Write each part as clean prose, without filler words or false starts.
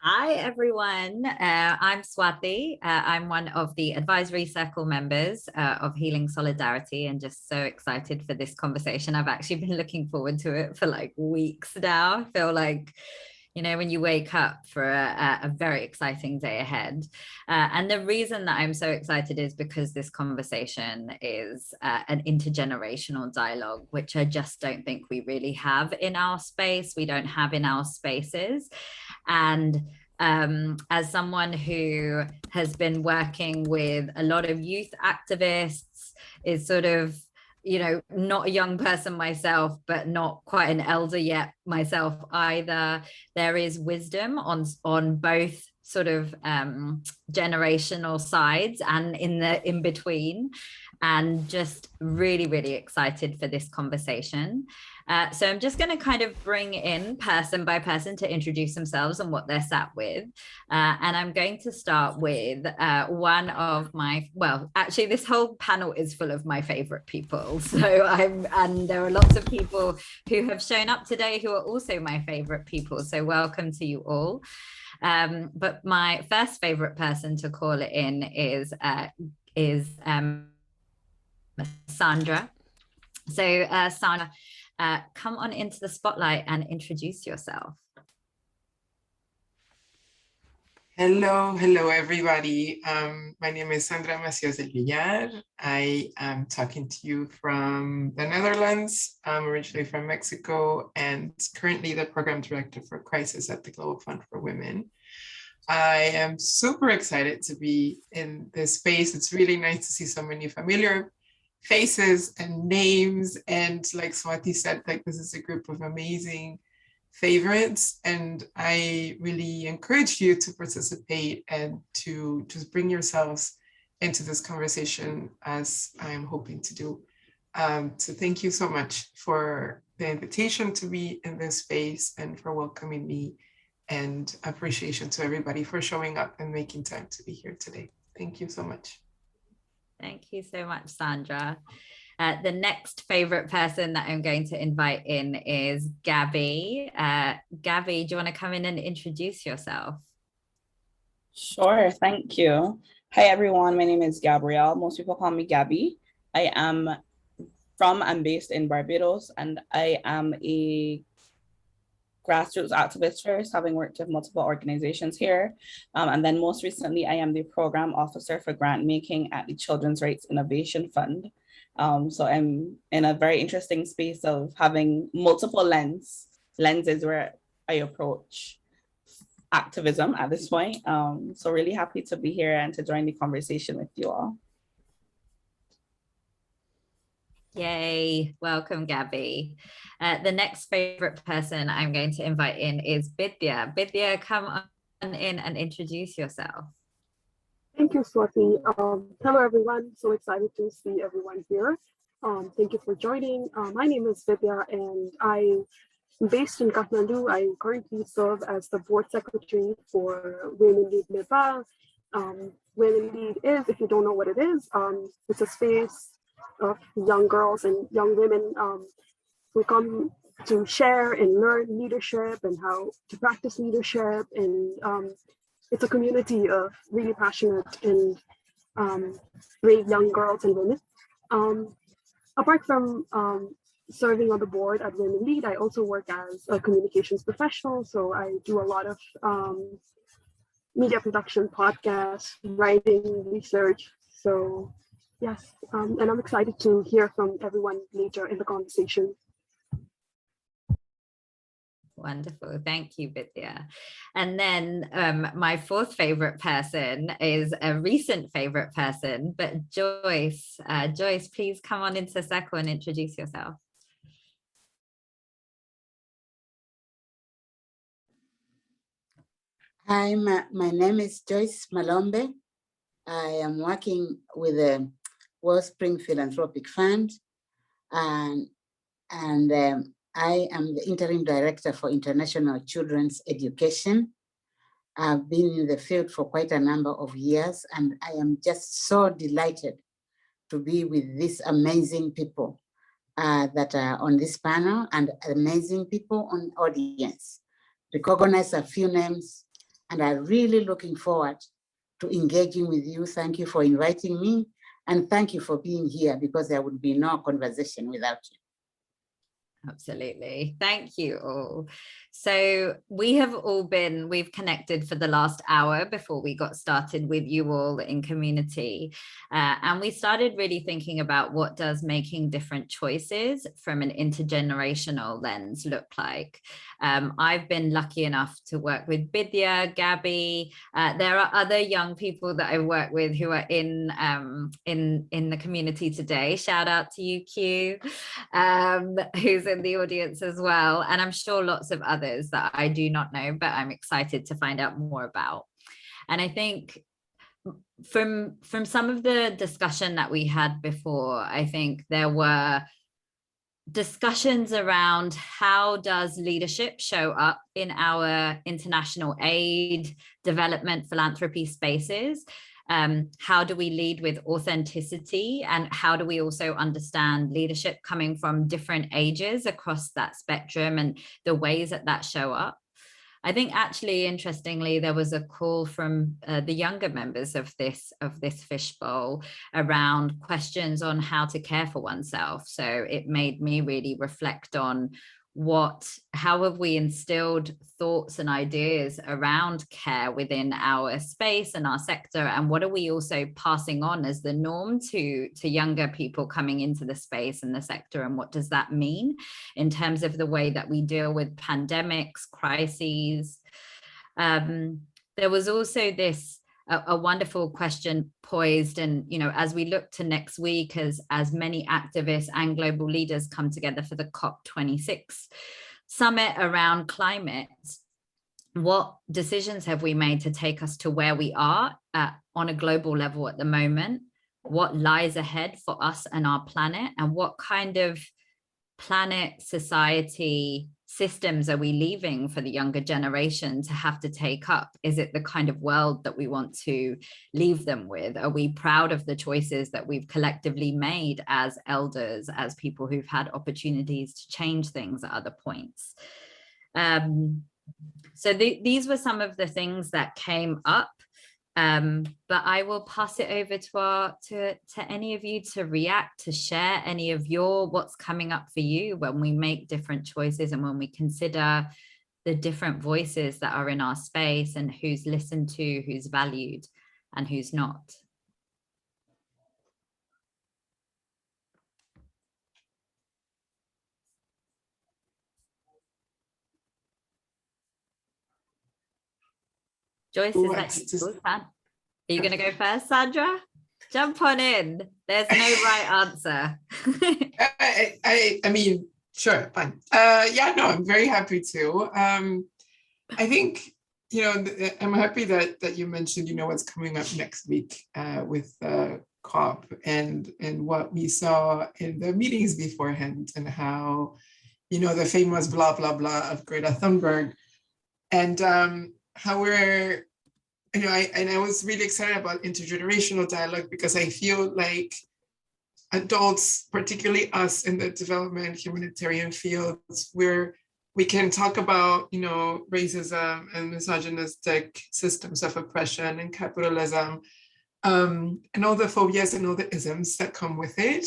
Hi, everyone. I'm Swati. I'm one of the advisory circle members of Healing Solidarity and just so excited for this conversation. I've actually been looking forward to it for like weeks now. I feel like, when you wake up for a very exciting day ahead. And the reason that I'm so excited is because this conversation is an intergenerational dialogue, which I just don't think we really have in our space. We don't have in our spaces. And as someone who has been working with a lot of youth activists, is sort of not a young person myself, but not quite an elder yet myself either. There is wisdom on both sort of generational sides and in between, and just really, really excited for this conversation. So I'm just going to kind of bring in person by person to introduce themselves and what they're sat with. And I'm going to start with one of actually this whole panel is full of my favorite people. And there are lots of people who have shown up today who are also my favorite people. So welcome to you all. But my first favorite person to call it in is Sandra. So Sandra, come on into the spotlight and introduce yourself. Hello, everybody. My name is Sandra Macías del Villar. I am talking to you from the Netherlands. I'm originally from Mexico and currently the program director for Crisis at the Global Fund for Women. I am super excited to be in this space. It's really nice to see so many familiar faces and names. And like Swati said, this is a group of amazing favorites. And I really encourage you to participate and to just bring yourselves into this conversation as I'm hoping to do. So thank you so much for the invitation to be in this space and for welcoming me, and appreciation to everybody for showing up and making time to be here today. Thank you so much. Thank you so much, Sandra. The next favorite person that I'm going to invite in is Gabby. Gabby, do you want to come in and introduce yourself? Sure, thank you. Hi, everyone. My name is Gabrielle. Most people call me Gabby. I'm based in Barbados, and I am a grassroots activist first, having worked with multiple organizations here. And then most recently, I am the program officer for grant making at the Children's Rights Innovation Fund. So I'm in a very interesting space of having multiple lenses where I approach activism at this point. So really happy to be here and to join the conversation with you all. Yay, welcome, Gabby. The next favorite person I'm going to invite in is Bidhya. Bidhya, come on in and introduce yourself. Thank you, Swati. Hello, everyone. So excited to see everyone here. Thank you for joining. My name is Bidhya, and I'm based in Kathmandu. I currently serve as the board secretary for Women Lead Nepal. Women Lead is, if you don't know what it is, it's a space of young girls and young women who come to share and learn leadership and how to practice leadership. And it's a community of really passionate and brave young girls and women. Apart from serving on the board at Women Lead, I also work as a communications professional. So I do a lot of media production, podcasts, writing, research. So yes, and I'm excited to hear from everyone later in the conversation. Wonderful. Thank you, Bidhya. And then my fourth favorite person is a recent favorite person, but Joyce. Joyce, please come on into circle and introduce yourself. Hi, my name is Joyce Malombe. I am working with the Wellspring Philanthropic Fund, and I am the interim director for international children's education. I've been in the field for quite a number of years, and I am just so delighted to be with these amazing people that are on this panel and amazing people on audience. Recognize a few names. And I'm really looking forward to engaging with you. Thank you for inviting me. And thank you for being here, because there would be no conversation without you. Absolutely. Thank you all. So we've connected for the last hour before we got started with you all in community. And we started really thinking about what does making different choices from an intergenerational lens look like. I've been lucky enough to work with Bidhya, Gabby. There are other young people that I work with who are in the community today. Shout out to you, Q, who's in the audience as well. And I'm sure lots of others that I do not know, but I'm excited to find out more about. And I think from some of the discussion that we had before, I think there were discussions around how does leadership show up in our international aid, development, philanthropy spaces. How do we lead with authenticity, and how do we also understand leadership coming from different ages across that spectrum and the ways that show up? I think actually, interestingly, there was a call from the younger members of this fishbowl around questions on how to care for oneself. So it made me really reflect on how have we instilled thoughts and ideas around care within our space and our sector, and what are we also passing on as the norm to younger people coming into the space and the sector, and what does that mean in terms of the way that we deal with pandemics, crises. There was also a wonderful question poised, and as we look to next week, as many activists and global leaders come together for the COP26 summit around climate, what decisions have we made to take us to where we are on a global level at the moment? What lies ahead for us and our planet, and what kind of planet, society, systems are we leaving for the younger generation to have to take up? Is it the kind of world that we want to leave them with? Are we proud of the choices that we've collectively made as elders, as people who've had opportunities to change things at other points? So these were some of the things that came up. But I will pass it over to any of you to react, to share any of what's coming up for you when we make different choices and when we consider the different voices that are in our space and who's listened to, who's valued, and who's not. Joyce, is that you? Are you going to go first, Sandra? Jump on in. There's no right answer. I mean, sure, fine. Yeah, no, I'm very happy to. I think, I'm happy that you mentioned, what's coming up next week with COP and what we saw in the meetings beforehand, and how, the famous blah, blah, blah of Greta Thunberg, and how we're, I was really excited about intergenerational dialogue, because I feel like adults, particularly us in the development humanitarian fields, where we can talk about, racism and misogynistic systems of oppression and capitalism, and all the phobias and all the isms that come with it.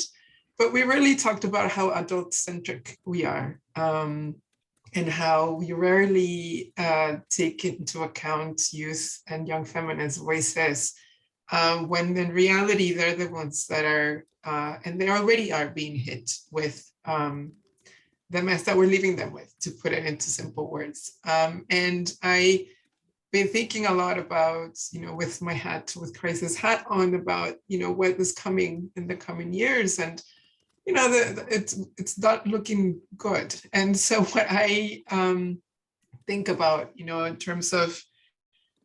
But we really talked about how adult-centric we are. And how we rarely take into account youth and young feminist voices, when in reality, they're the ones that are, and they already are being hit with the mess that we're leaving them with, to put it into simple words. And I've been thinking a lot about, with my crisis hat on, about, what is coming in the coming years. And it's not looking good. And so what I think about, in terms of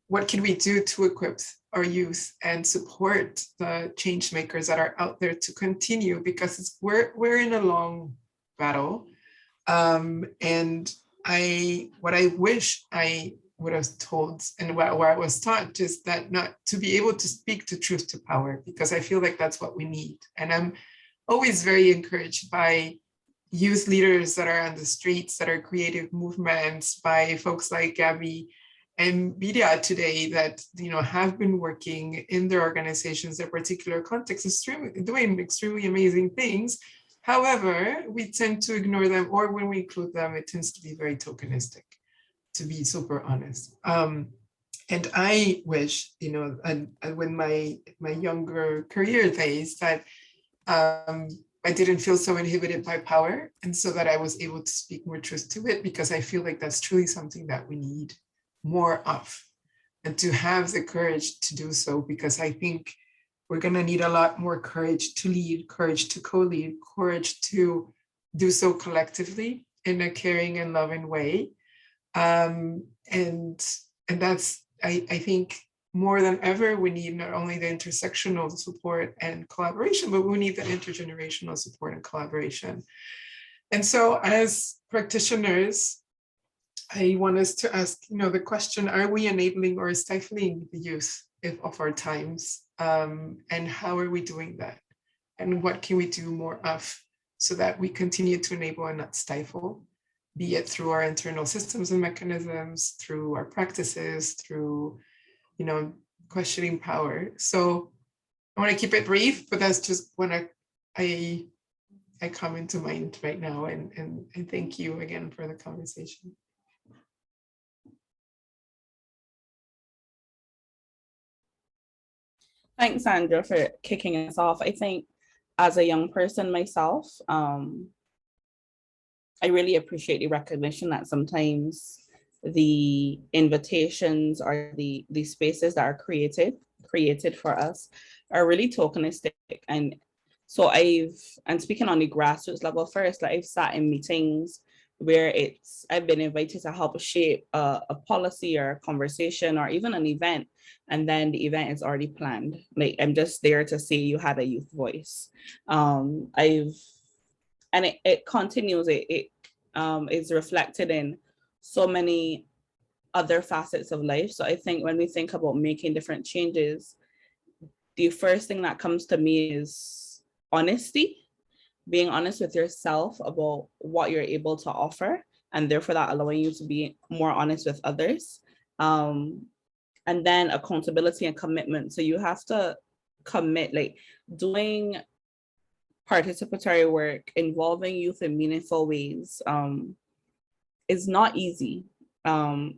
what can we do to equip our youth and support the change makers that are out there to continue, because we're in a long battle. And what I wish I would have told, and where I was taught, is that not to be able to speak to truth to power, because I feel like that's what we need. And I'm always very encouraged by youth leaders that are on the streets, that are creative movements, by folks like Gabby and Bidhya today that have been working in their organizations, their particular context, doing extremely amazing things. However, we tend to ignore them, or when we include them, it tends to be very tokenistic, to be super honest. And I wish, when my younger career days, that I didn't feel so inhibited by power, and so that I was able to speak more truth to it, because I feel like that's truly something that we need more of, and to have the courage to do so, because I think we're going to need a lot more courage to lead, courage to co-lead, courage to do so collectively in a caring and loving way. And that's, I think, more than ever, we need not only the intersectional support and collaboration, but we need the intergenerational support and collaboration. And so as practitioners, I want us to ask, the question, are we enabling or stifling the youth of our times? And how are we doing that? And what can we do more of so that we continue to enable and not stifle, be it through our internal systems and mechanisms, through our practices, through, questioning power. So I want to keep it brief, but that's just what I come into mind right now. And thank you again for the conversation. Thanks, Sandra, for kicking us off. I think as a young person myself, I really appreciate the recognition that sometimes the invitations or the spaces that are created for us are really tokenistic. And so and speaking on the grassroots level first, I've sat in meetings where I've been invited to help shape a policy or a conversation or even an event, and then the event is already planned. Like, I'm just there to say you had a youth voice. It continues. It is reflected in so many other facets of life. So I think when we think about making different changes, the first thing that comes to me is honesty. Being honest with yourself about what you're able to offer, and therefore that allowing you to be more honest with others. And then accountability and commitment. So you have to commit, like doing participatory work involving youth in meaningful ways is not easy,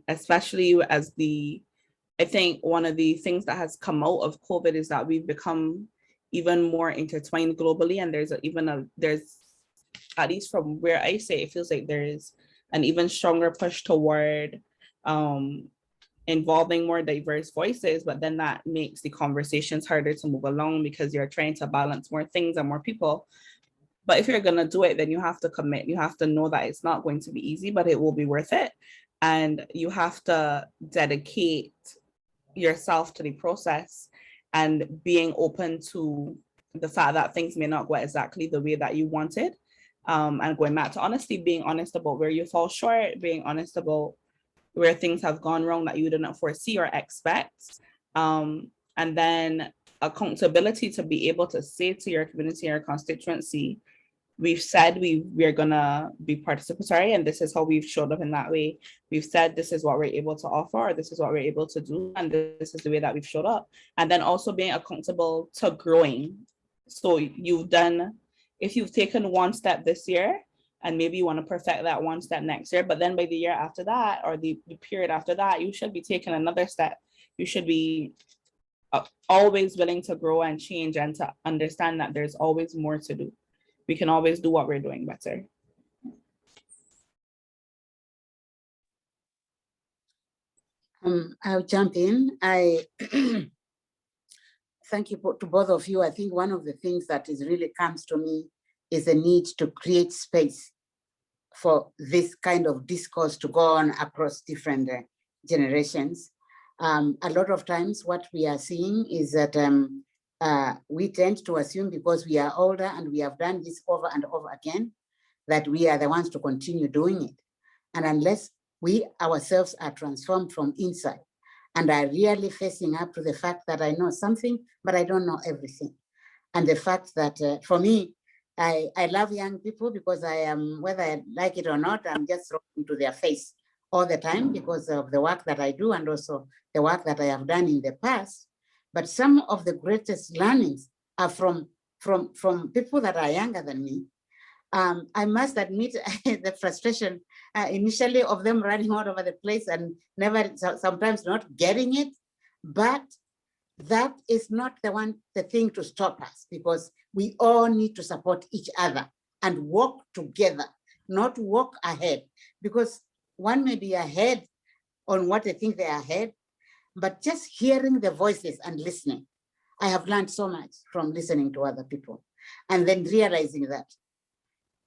especially as I think one of the things that has come out of COVID is that we've become even more intertwined globally, and there's at least from where I say, it feels like there's an even stronger push toward involving more diverse voices, but then that makes the conversations harder to move along because you're trying to balance more things and more people. But if you're going to do it, then you have to commit. You have to know that it's not going to be easy, but it will be worth it. And you have to dedicate yourself to the process and being open to the fact that things may not go exactly the way that you wanted. And going back to honesty, being honest about where you fall short, being honest about where things have gone wrong that you didn't foresee or expect. And then accountability to be able to say to your community or constituency, we've said we're gonna be participatory, and this is how we've showed up in that way. We've said this is what we're able to offer, or this is what we're able to do, and this is the way that we've showed up. And then also being accountable to growing. So if you've taken one step this year, and maybe you want to perfect that one step next year, but then by the year after that, or the period after that, you should be taking another step. You should be always willing to grow and change, and to understand that there's always more to do. We can always do what we're doing better. I'll jump in. I thank you to both of you. I think one of the things that really comes to me is the need to create space for this kind of discourse to go on across different generations. A lot of times what we are seeing is that we tend to assume, because we are older and we have done this over and over again, that we are the ones to continue doing it. And unless we ourselves are transformed from inside and are really facing up to the fact that I know something, but I don't know everything. And the fact that for me, I love young people because I am, whether I like it or not, I'm just thrown into their face all the time because of the work that I do and also the work that I have done in the past. But some of the greatest learnings are from people that are younger than me. I must admit the frustration initially of them running all over the place and sometimes not getting it. But that is not the thing to stop us, because we all need to support each other and walk together, not walk ahead, because one may be ahead on what they think they are ahead, but just hearing the voices and listening. I have learned so much from listening to other people and then realizing that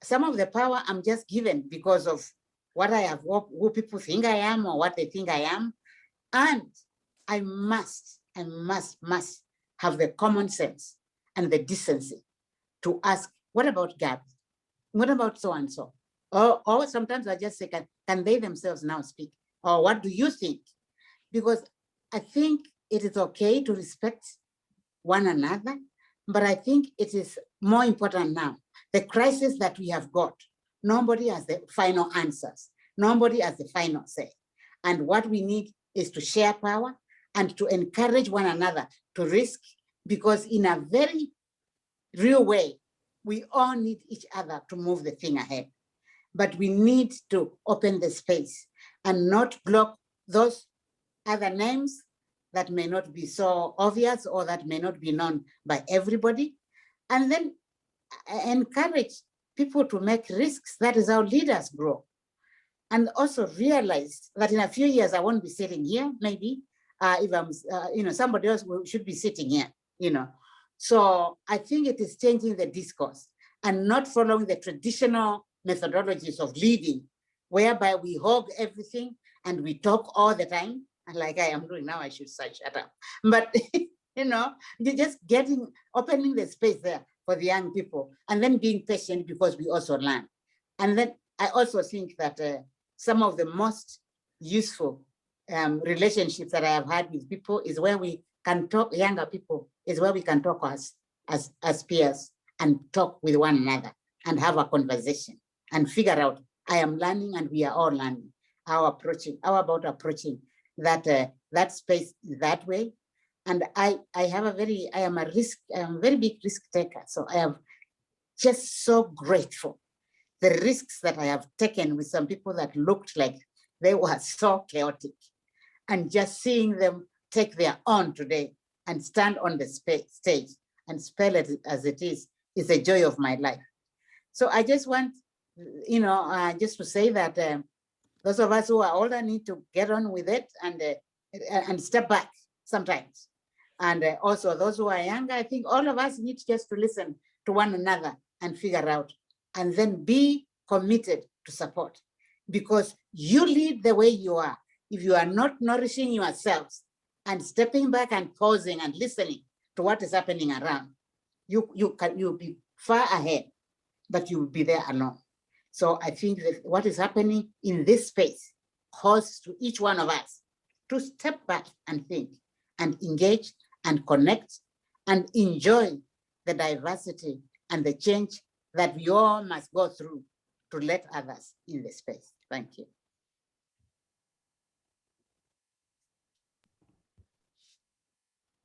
some of the power I'm just given because of what I have, who people think I am or what they think I am. And I must have the common sense and the decency to ask, what about Gab? What about so-and-so? Or sometimes I just say, can they themselves now speak? Or what do you think? Because I think it is okay to respect one another, but I think it is more important now. The crisis that we have got, nobody has the final answers. Nobody has the final say. And what we need is to share power and to encourage one another to risk, because in a very real way, we all need each other to move the thing ahead. But we need to open the space and not block those other names that may not be so obvious or that may not be known by everybody. And then encourage people to make risks. That is how leaders grow. And also realize that in a few years, I won't be sitting here, maybe, if I'm, somebody else should be sitting here, So I think it is changing the discourse and not following the traditional methodologies of leading, whereby we hog everything and we talk all the time. And like I am doing now, I should say, shut up. But, you're just opening the space there for the young people and then being patient, because we also learn. And then I also think that some of the most useful relationships that I have had with people is where we can talk, younger people, is where we can talk as peers and talk with one another and have a conversation and figure out, I am learning and we are all learning, how about approaching that space that way. And I am a very big risk taker. So I am just so grateful the risks that I have taken with some people that looked like they were so chaotic, and just seeing them take their own today and stand on the stage and spell it as it is a joy of my life. So I just want, just to say that those of us who are older need to get on with it and step back sometimes. And also those who are younger, I think all of us need just to listen to one another and figure out, and then be committed to support, because you lead the way you are. If you are not nourishing yourselves and stepping back and pausing and listening to what is happening around, you'll be far ahead, but you will be there alone. So I think that what is happening in this space calls to each one of us to step back and think and engage and connect and enjoy the diversity and the change that we all must go through to let others in the space. Thank you.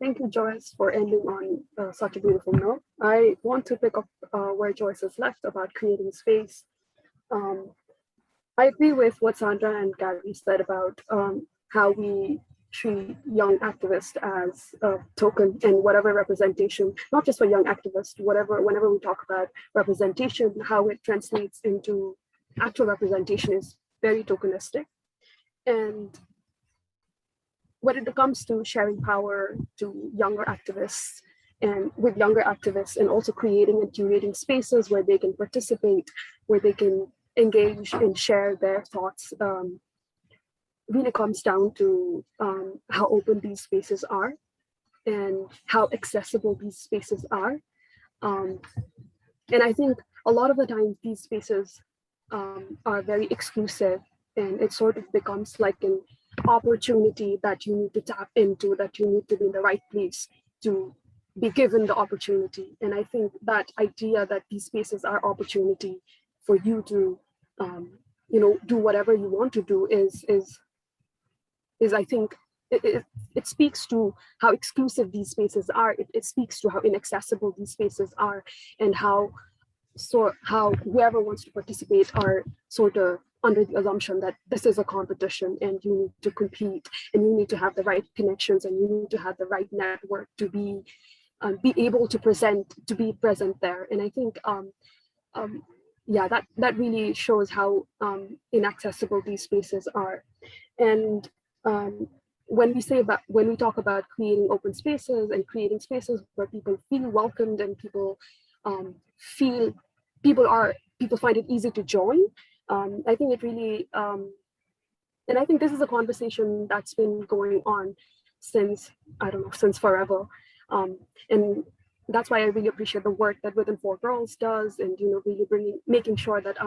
Thank you, Joyce, for ending on such a beautiful note. I want to pick up where Joyce has left about creating space. I agree with what Sandra and Gabby said about how we treat young activists as a token, and whatever representation, not just for young activists, whenever we talk about representation, how it translates into actual representation is very tokenistic. And when it comes to sharing power to younger activists and with younger activists, and also creating and curating spaces where they can participate, where they can engage and share their thoughts, really comes down to how open these spaces are and how accessible these spaces are. And I think a lot of the time these spaces are very exclusive, and it sort of becomes like an opportunity that you need to tap into, that you need to be in the right place to be given the opportunity. And I think that idea that these spaces are opportunity for you to do whatever you want to do is I think it speaks to how exclusive these spaces are. It speaks to how inaccessible these spaces are, and how whoever wants to participate are sort of under the assumption that this is a competition and you need to compete and you need to have the right connections and you need to have the right network to be able to be present there. And I think yeah, that really shows how inaccessible these spaces are. And when we talk about creating open spaces and creating spaces where people feel welcomed and people find it easy to join, I think it really and I think this is a conversation that's been going on since, I don't know, since forever. And that's why I really appreciate the work that Within Four Girls does, and really making sure that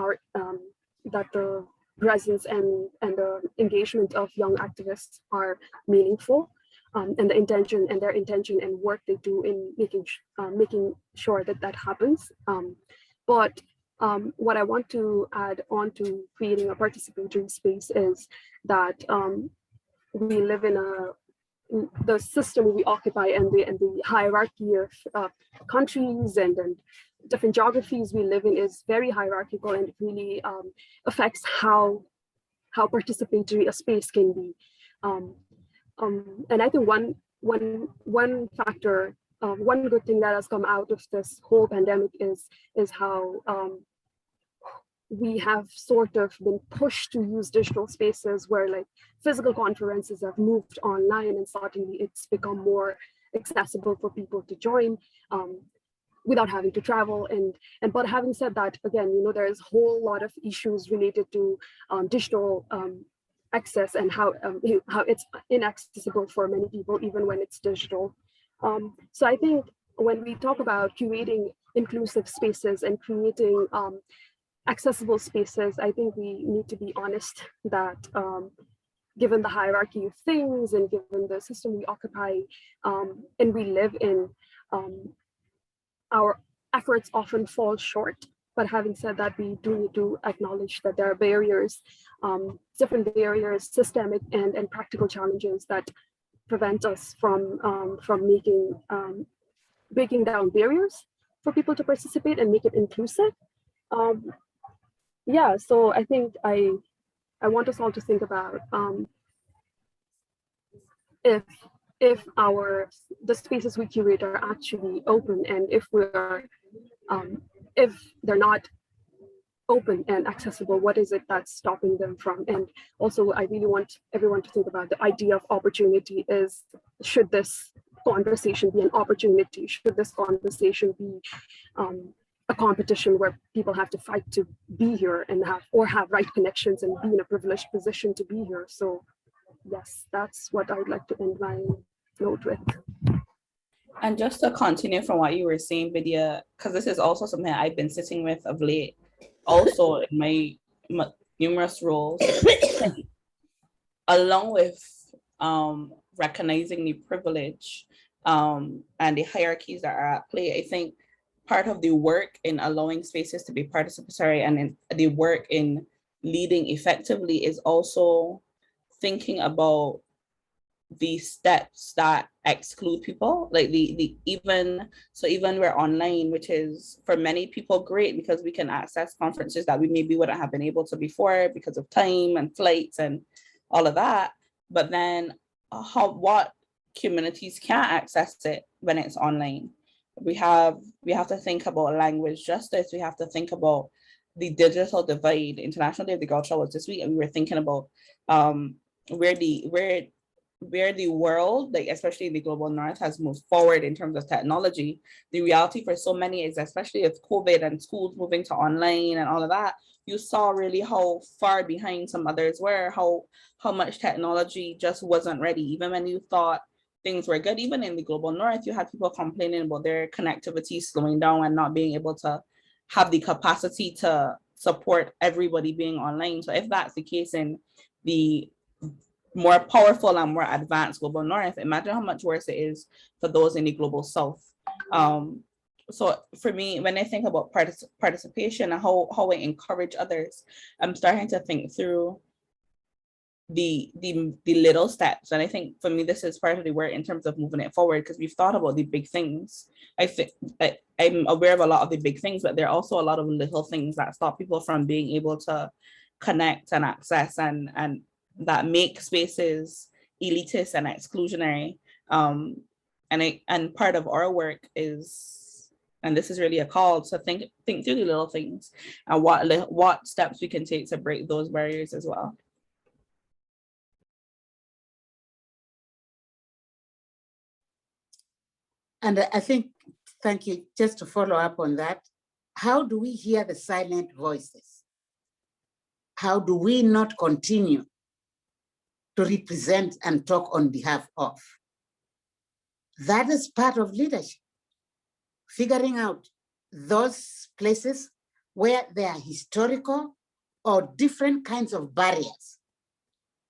that the presence and the engagement of young activists are meaningful, and their intention and work they do in making sure that happens. But what I want to add on to creating a participatory space is that we live in the system we occupy and the hierarchy of countries and different geographies we live in is very hierarchical, and it really affects how participatory a space can be. And I think one factor, one good thing that has come out of this whole pandemic is how we have sort of been pushed to use digital spaces where like physical conferences have moved online, and suddenly it's become more accessible for people to join without having to travel. But having said that, again, there's a whole lot of issues related to digital access and how it's inaccessible for many people, even when it's digital. So I think when we talk about curating inclusive spaces and creating accessible spaces, I think we need to be honest that given the hierarchy of things and given the system we occupy and we live in, our efforts often fall short. But having said that, we do need to acknowledge that there are barriers, different barriers, systemic and practical challenges that prevent us from breaking down barriers for people to participate and make it inclusive. Yeah, so I think I want us all to think about if the spaces we curate are actually open, and if they're not open and accessible, what is it that's stopping them from? And also, I really want everyone to think about the idea of opportunity. Should this conversation be an opportunity? Should this conversation be a competition where people have to fight to be here and have right connections and be in a privileged position to be here? So yes, that's what I would like to end my note with. And just to continue from what you were saying, Bidhya, because this is also something I've been sitting with of late, also in my numerous roles, along with recognizing the privilege and the hierarchies that are at play. I think part of the work in allowing spaces to be participatory and in the work in leading effectively is also thinking about the steps that exclude people, like even we're online, which is for many people great because we can access conferences that we maybe wouldn't have been able to before because of time and flights and all of that. But then what communities can't access it when it's online? We have to think about language justice. We have to think about the digital divide. International Day of the Girl Child was this week, and we were thinking about where the world, like especially in the global north, has moved forward in terms of technology. The reality for so many is, especially with COVID and schools moving to online and all of that, you saw really how far behind some others were, how much technology just wasn't ready. Even when you thought things were good, even in the global north, you had people complaining about their connectivity slowing down and not being able to have the capacity to support everybody being online. So if that's the case in the more powerful and more advanced global north, imagine how much worse it is for those in the global south. so for me, when I think about participation and how I encourage others, I'm starting to think through the little steps. And I think for me, this is part of the work in terms of moving it forward, because we've thought about the big things. I think I'm aware of a lot of the big things, but there are also a lot of little things that stop people from being able to connect and access, and that make spaces elitist and exclusionary. And part of our work is, and this is really a call to think through the little things and what steps we can take to break those barriers as well. And I think, thank you, just to follow up on that, how do we hear the silent voices? How do we not continue to represent and talk on behalf of? That is part of leadership. Figuring out those places where there are historical or different kinds of barriers,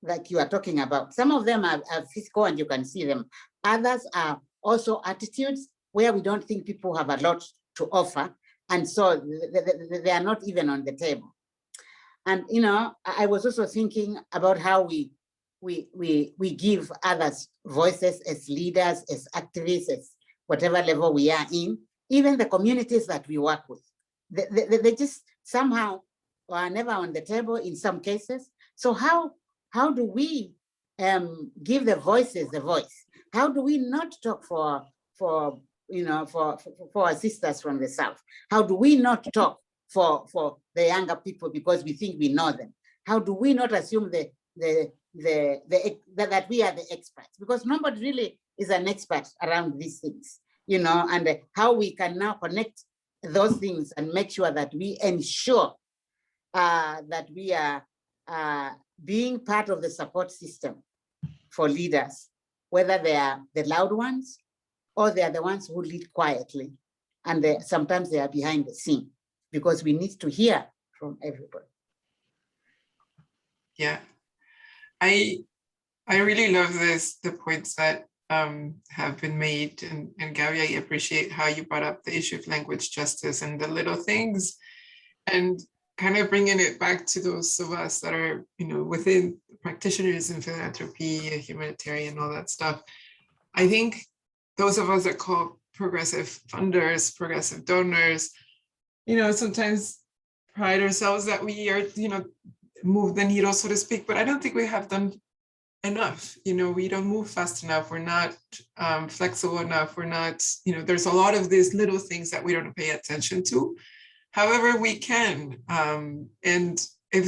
like you are talking about. Some of them are physical and you can see them. Others are also attitudes where we don't think people have a lot to offer. And so they are not even on the table. And, you know, I was also thinking about how we give others voices as leaders, as activists, as whatever level we are in, even the communities that we work with. They just somehow are never on the table in some cases. So how do we give the voices the voice? How do we not talk for our sisters from the South? How do we not talk for the younger people because we think we know them? How do we not assume that we are the experts? Because nobody really is an expert around these things, you know, and how we can now connect those things and make sure that we ensure that we are being part of the support system for leaders, whether they are the loud ones or they are the ones who lead quietly. And sometimes they are behind the scene, because we need to hear from everybody. Yeah, I really love the points that have been made. And Gabby, I appreciate how you brought up the issue of language justice and the little things, and kind of bringing it back to those of us that are, you know, within practitioners in philanthropy, humanitarian, all that stuff. I think those of us that call progressive funders, progressive donors, you know, sometimes pride ourselves that we are, you know, move the needle, so to speak, but I don't think we have done enough. You know, we don't move fast enough. We're not flexible enough. We're not, you know, there's a lot of these little things that we don't pay attention to. However, we can. And if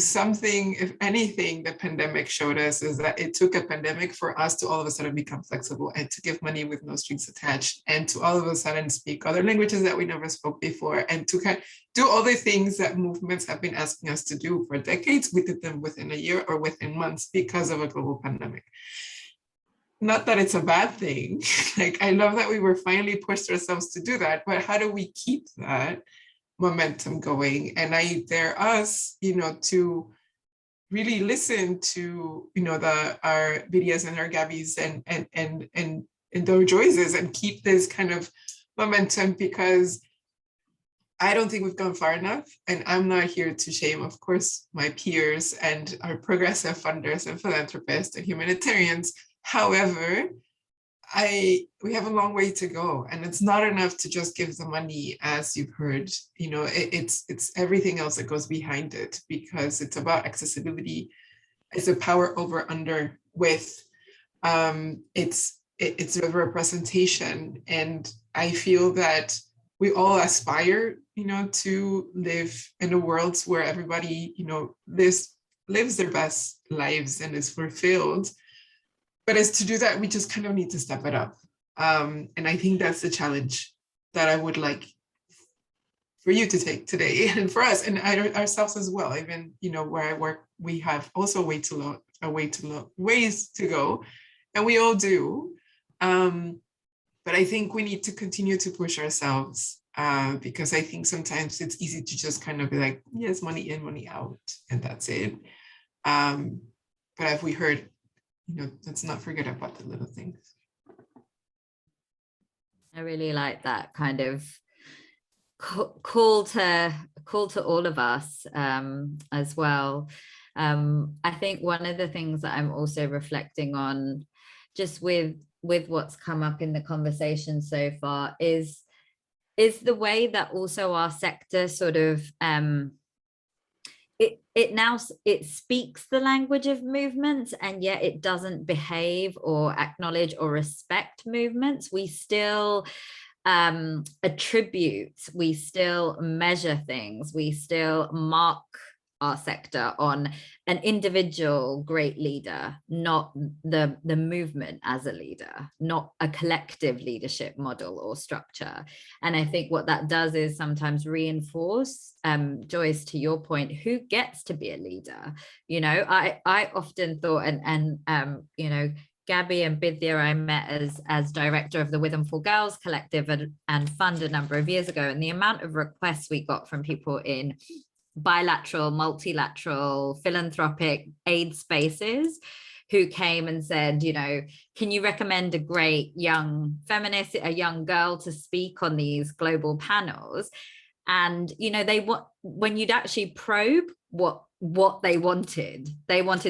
anything, the pandemic showed us is that it took a pandemic for us to all of a sudden become flexible and to give money with no strings attached, and to all of a sudden speak other languages that we never spoke before, and to kind of do all the things that movements have been asking us to do for decades. We did them within a year or within months because of a global pandemic. Not that it's a bad thing. Like, I love that we were finally pushed ourselves to do that, but how do we keep that momentum going? And I dare us, you know, to really listen to, you know, our Bidhyas and our Gabbies and their Joyces, and keep this kind of momentum, because I don't think we've gone far enough. And I'm not here to shame, of course, my peers and our progressive funders and philanthropists and humanitarians. However, we have a long way to go, and it's not enough to just give the money, as you've heard. You know, it's everything else that goes behind it, because it's about accessibility. It's a power over under with. It's a representation, and I feel that we all aspire, you know, to live in a world where everybody, you know, lives their best lives and is fulfilled. But as to do that, we just kind of need to step it up. And I think that's the challenge that I would like for you to take today, and for us and ourselves as well. Even, you know, where I work, we have also ways to go, and we all do. But I think we need to continue to push ourselves, because I think sometimes it's easy to just kind of be like, yes, money in, money out, and that's it. But have we heard, you know, let's not forget about the little things. I really like that kind of call to all of us as well. I think one of the things that I'm also reflecting on, just with what's come up in the conversation so far, is the way that also our sector sort of it speaks the language of movements, and yet it doesn't behave or acknowledge or respect movements. We still attribute, we still measure things, we still mark our sector on an individual great leader, not the movement as a leader, not a collective leadership model or structure. And I think what that does is sometimes reinforce, Joyce, to your point, who gets to be a leader. You know, I often thought, and you know, Gabby and Bidhya I met as director of the With and For Girls Collective and Fund a number of years ago, and the amount of requests we got from people in bilateral, multilateral, philanthropic aid spaces who came and said, you know, can you recommend a great young feminist, a young girl to speak on these global panels? And, you know, when you'd actually probe what they wanted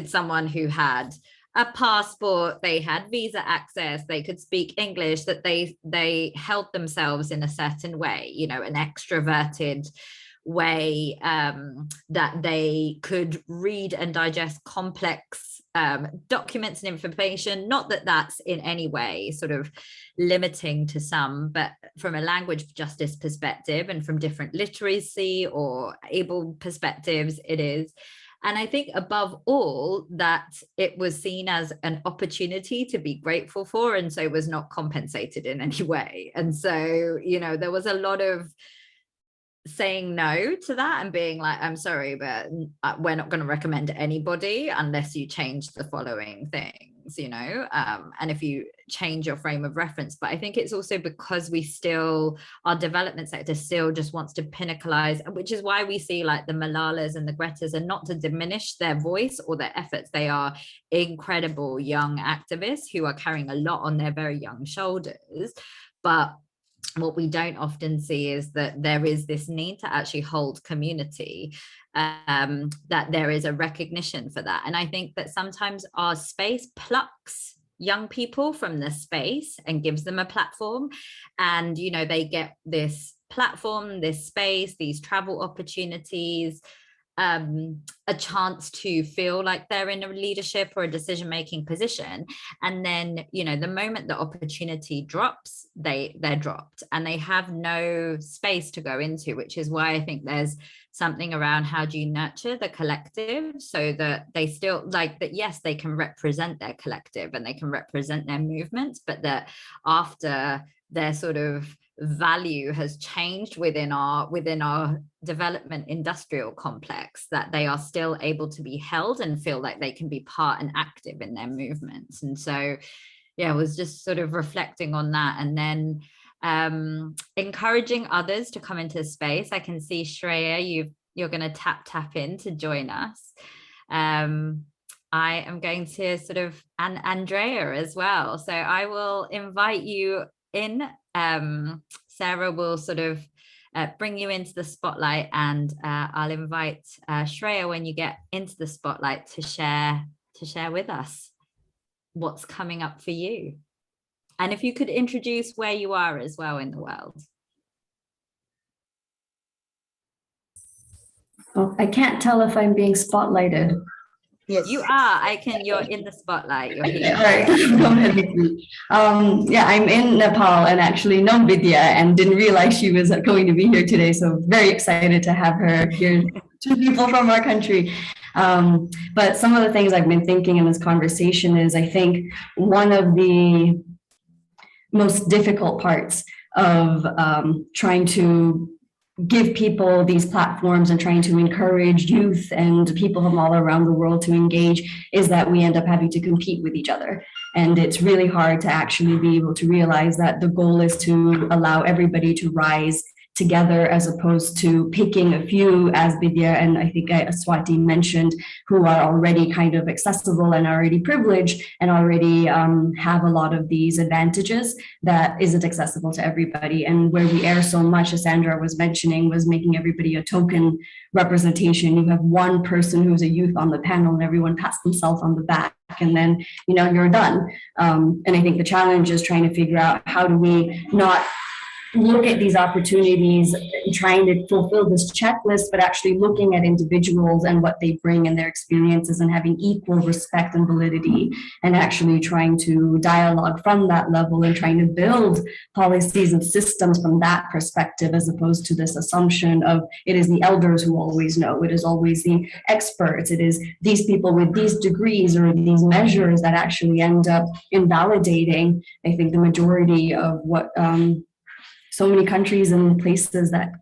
someone who had a passport, they had visa access, they could speak English, that they held themselves in a certain way, you know, an extroverted way, that they could read and digest complex documents and information. Not that that's in any way sort of limiting to some, but from a language justice perspective and from different literacy or able perspectives, it is. And I think above all that it was seen as an opportunity to be grateful for, and so was not compensated in any way. And so, you know, there was a lot of saying no to that and being like, I'm sorry, but we're not going to recommend anybody unless you change the following things, you know, and if you change your frame of reference. But I think it's also because our development sector still just wants to pinnacleize, which is why we see like the Malalas and the Gretas, and not to diminish their voice or their efforts. They are incredible young activists who are carrying a lot on their very young shoulders. But what we don't often see is that there is this need to actually hold community, that there is a recognition for that. And I think that sometimes our space plucks young people from the space and gives them a platform. And, you know, they get this platform, this space, these travel opportunities, a chance to feel like they're in a leadership or a decision-making position. And then, you know, the moment the opportunity drops, they're dropped and they have no space to go into, which is why I think there's something around how do you nurture the collective so that they still like that, yes, they can represent their collective and they can represent their movements, but that after their sort of value has changed within our development industrial complex, that they are still able to be held and feel like they can be part and active in their movements. And so, yeah, I was just sort of reflecting on that, and then encouraging others to come into space. I can see Shreya, you're going to tap in to join us. I am going to sort of, and Andrea as well. So I will invite you in. Sarah will sort of bring you into the spotlight, and I'll invite Shreya when you get into the spotlight to share with us what's coming up for you. And if you could introduce where you are as well in the world. Oh, I can't tell if I'm being spotlighted. Yes. You are. You're in the spotlight. You're here. All right. Go ahead with me. Yeah, I'm in Nepal and actually know Bidhya and didn't realize she was going to be here today. So very excited to have her here. Two people from our country. But some of the things I've been thinking in this conversation is, I think one of the most difficult parts of trying to give people these platforms and trying to encourage youth and people from all around the world to engage is that we end up having to compete with each other. And it's really hard to actually be able to realize that the goal is to allow everybody to rise together, as opposed to picking a few, as Bidhya and I think Swati mentioned, who are already kind of accessible and already privileged and already have a lot of these advantages that isn't accessible to everybody. And where we err so much, as Sandra was mentioning, was making everybody a token representation. You have one person who's a youth on the panel and everyone pats themselves on the back, and then you're done. And I think the challenge is trying to figure out, how do we not look at these opportunities trying to fulfill this checklist, but actually looking at individuals and what they bring and their experiences, and having equal respect and validity, and actually trying to dialogue from that level and trying to build policies and systems from that perspective, as opposed to this assumption of it is the elders who always know, it is always the experts, it is these people with these degrees or these measures that actually end up invalidating, I think, the majority of what so many countries and places that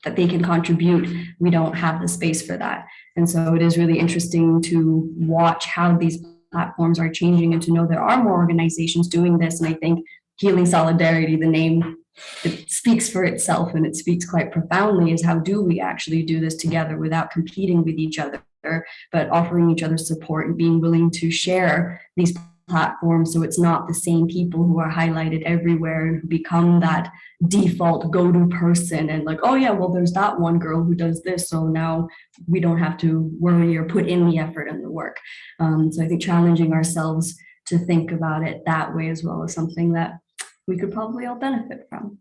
they can contribute. We don't have the space for that. And so it is really interesting to watch how these platforms are changing, and to know there are more organizations doing this. And I think Healing Solidarity, the name, it speaks for itself, and it speaks quite profoundly, is how do we actually do this together without competing with each other, but offering each other support and being willing to share these platforms, so it's not the same people who are highlighted everywhere and who become that default go-to person, and like, oh yeah, well, there's that one girl who does this, so now we don't have to worry or put in the effort and the work. So I think challenging ourselves to think about it that way as well is something that we could probably all benefit from.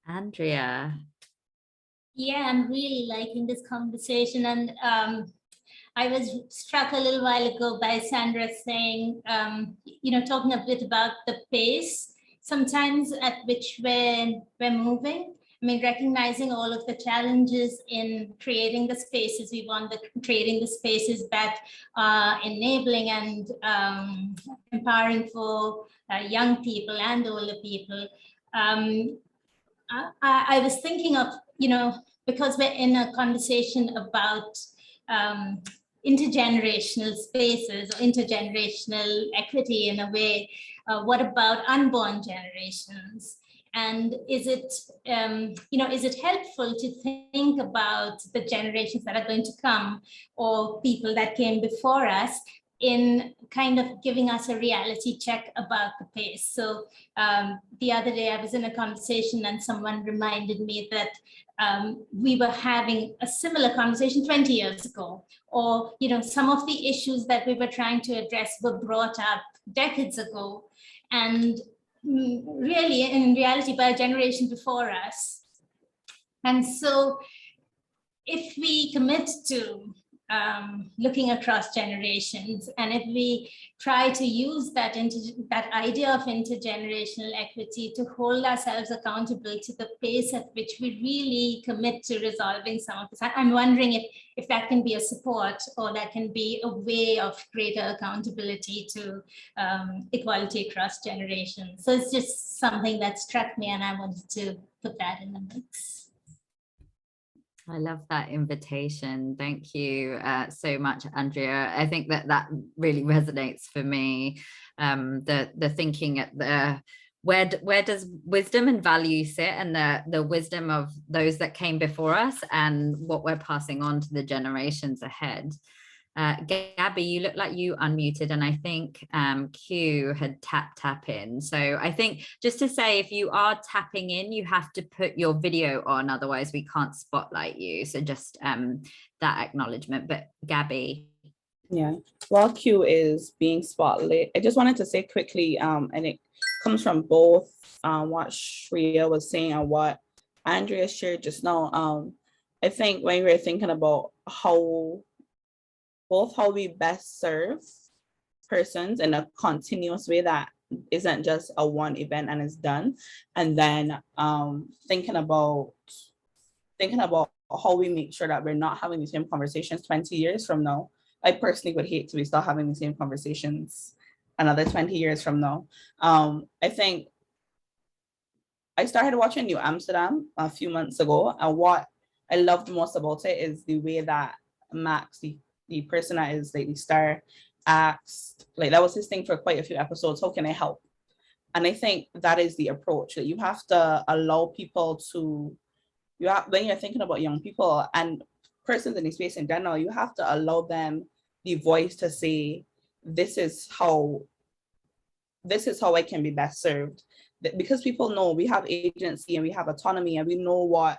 Andrea. Yeah, I'm really liking this conversation. And I was struck a little while ago by Sandra saying, talking a bit about the pace sometimes at which we're moving. I mean, recognizing all of the challenges in creating the spaces we want, creating the spaces that are enabling and empowering for young people and older people. I was thinking of, because we're in a conversation about intergenerational spaces or intergenerational equity in a way, what about unborn generations? And is it, is it helpful to think about the generations that are going to come, or people that came before us, in kind of giving us a reality check about the pace? So the other day I was in a conversation and someone reminded me that we were having a similar conversation 20 years ago, or some of the issues that we were trying to address were brought up decades ago, and really in reality by a generation before us. And so if we commit to looking across generations, and if we try to use that idea of intergenerational equity to hold ourselves accountable to the pace at which we really commit to resolving some of this, I'm wondering if that can be a support, or that can be a way of greater accountability to equality across generations. So it's just something that struck me, and I wanted to put that in the mix. I love that invitation. Thank you so much, Andrea. I think that really resonates for me. The thinking at the where does wisdom and value sit, and the wisdom of those that came before us, and what we're passing on to the generations ahead. Gabby, you look like you unmuted, and I think Q had tap in. So I think just to say, if you are tapping in, you have to put your video on, otherwise we can't spotlight you. So just that acknowledgement. But Gabby. Yeah, while Q is being spotlit, I just wanted to say quickly, and it comes from both what Shreya was saying and what Andrea shared just now. I think when we were thinking about how we best serve persons in a continuous way that isn't just a one event and is done, and then thinking about how we make sure that we're not having the same conversations 20 years from now. I personally would hate to be still having the same conversations another 20 years from now. I think I started watching New Amsterdam a few months ago, and what I loved most about it is the way that Max, the person that is like the star, asked, like that was his thing for quite a few episodes, how can I help? And I think that is the approach, that you have to allow people to, when you're thinking about young people and persons in the space in general, you have to allow them the voice to say, this is how I can be best served. Because people know we have agency and we have autonomy and we know what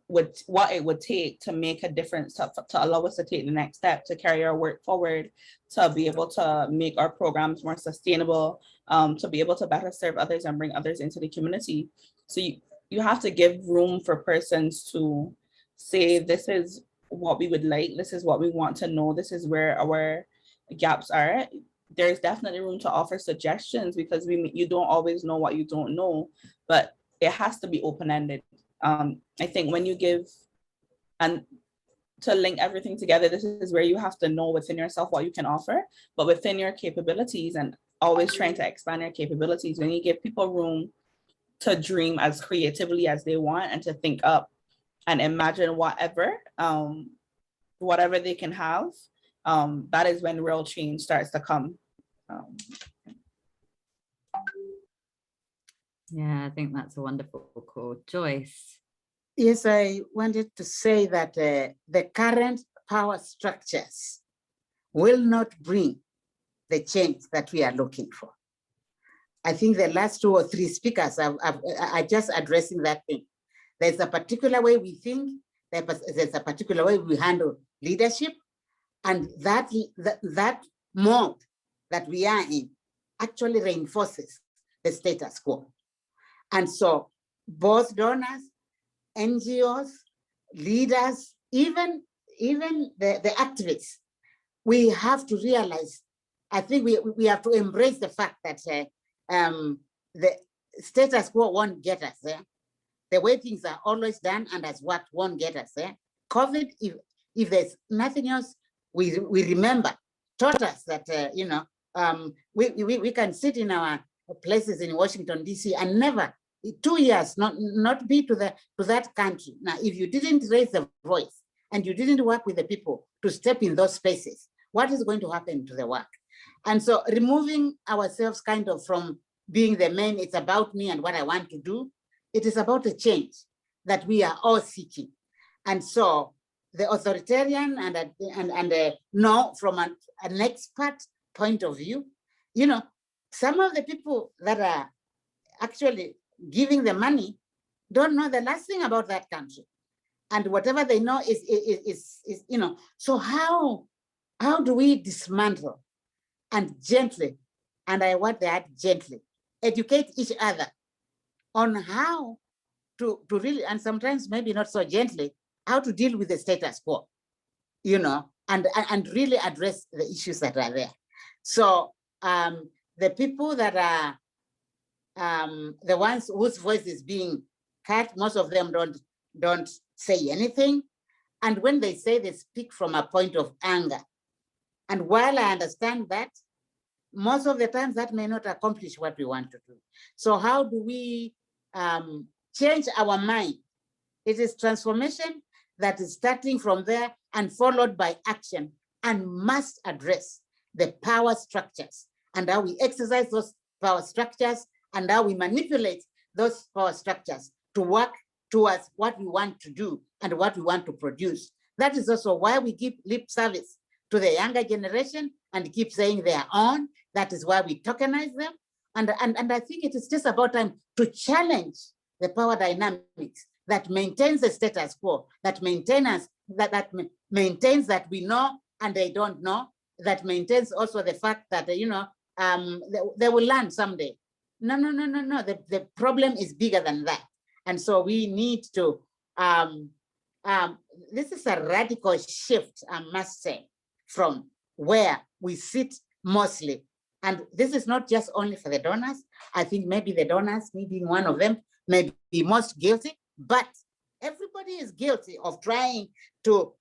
it would take to make a difference, to allow us to take the next step, to carry our work forward, to be able to make our programs more sustainable, to be able to better serve others and bring others into the community. So you have to give room for persons to say, this is what we would like, this is what we want to know, this is where our gaps are. There's definitely room to offer suggestions, because you don't always know what you don't know, but it has to be open-ended. I think when you give, and to link everything together, this is where you have to know within yourself what you can offer, but within your capabilities, and always trying to expand your capabilities. When you give people room to dream as creatively as they want and to think up and imagine whatever they can have, that is when real change starts to come. Yeah, I think that's a wonderful call. Joyce. Yes, I wanted to say that the current power structures will not bring the change that we are looking for. I think the last 2 or 3 speakers are just addressing that thing. There's a particular way we think, there's a particular way we handle leadership, and that mode that we are in actually reinforces the status quo. And so both donors, NGOs, leaders, even the activists, we have to realize, I think we have to embrace the fact that the status quo won't get us there. The way things are always done and as what won't get us there. COVID, if there's nothing else, we remember, taught us that, we can sit in our places in Washington, DC, and never, 2 years, not be to that country. Now, if you didn't raise the voice and you didn't work with the people to step in those spaces, what is going to happen to the work? And so removing ourselves kind of from being the main, it's about me and what I want to do, it is about a change that we are all seeking. And so the authoritarian and no, from an expert point of view, some of the people that are actually giving the money don't know the last thing about that country, and whatever they know is so how do we dismantle and gently, and I want that gently, educate each other on how to really, and sometimes maybe not so gently, how to deal with the status quo, and really address the issues that are there. So the people that are the ones whose voice is being cut, most of them don't say anything. And when they say, they speak from a point of anger. And while I understand that, most of the times that may not accomplish what we want to do. So how do we change our mind? It is transformation that is starting from there and followed by action, and must address the power structures and how we exercise those power structures and how we manipulate those power structures to work towards what we want to do and what we want to produce. That is also why we give lip service to the younger generation and keep saying they are on. That is why we tokenize them. And I think it is just about time to challenge the power dynamics that maintains the status quo, that maintains that we know and they don't know, that maintains also the fact that, they will learn someday. No. The problem is bigger than that. And so we need to, this is a radical shift, I must say, from where we sit mostly. And this is not just only for the donors. I think maybe the donors, me being one of them, may be most guilty, but everybody is guilty of trying to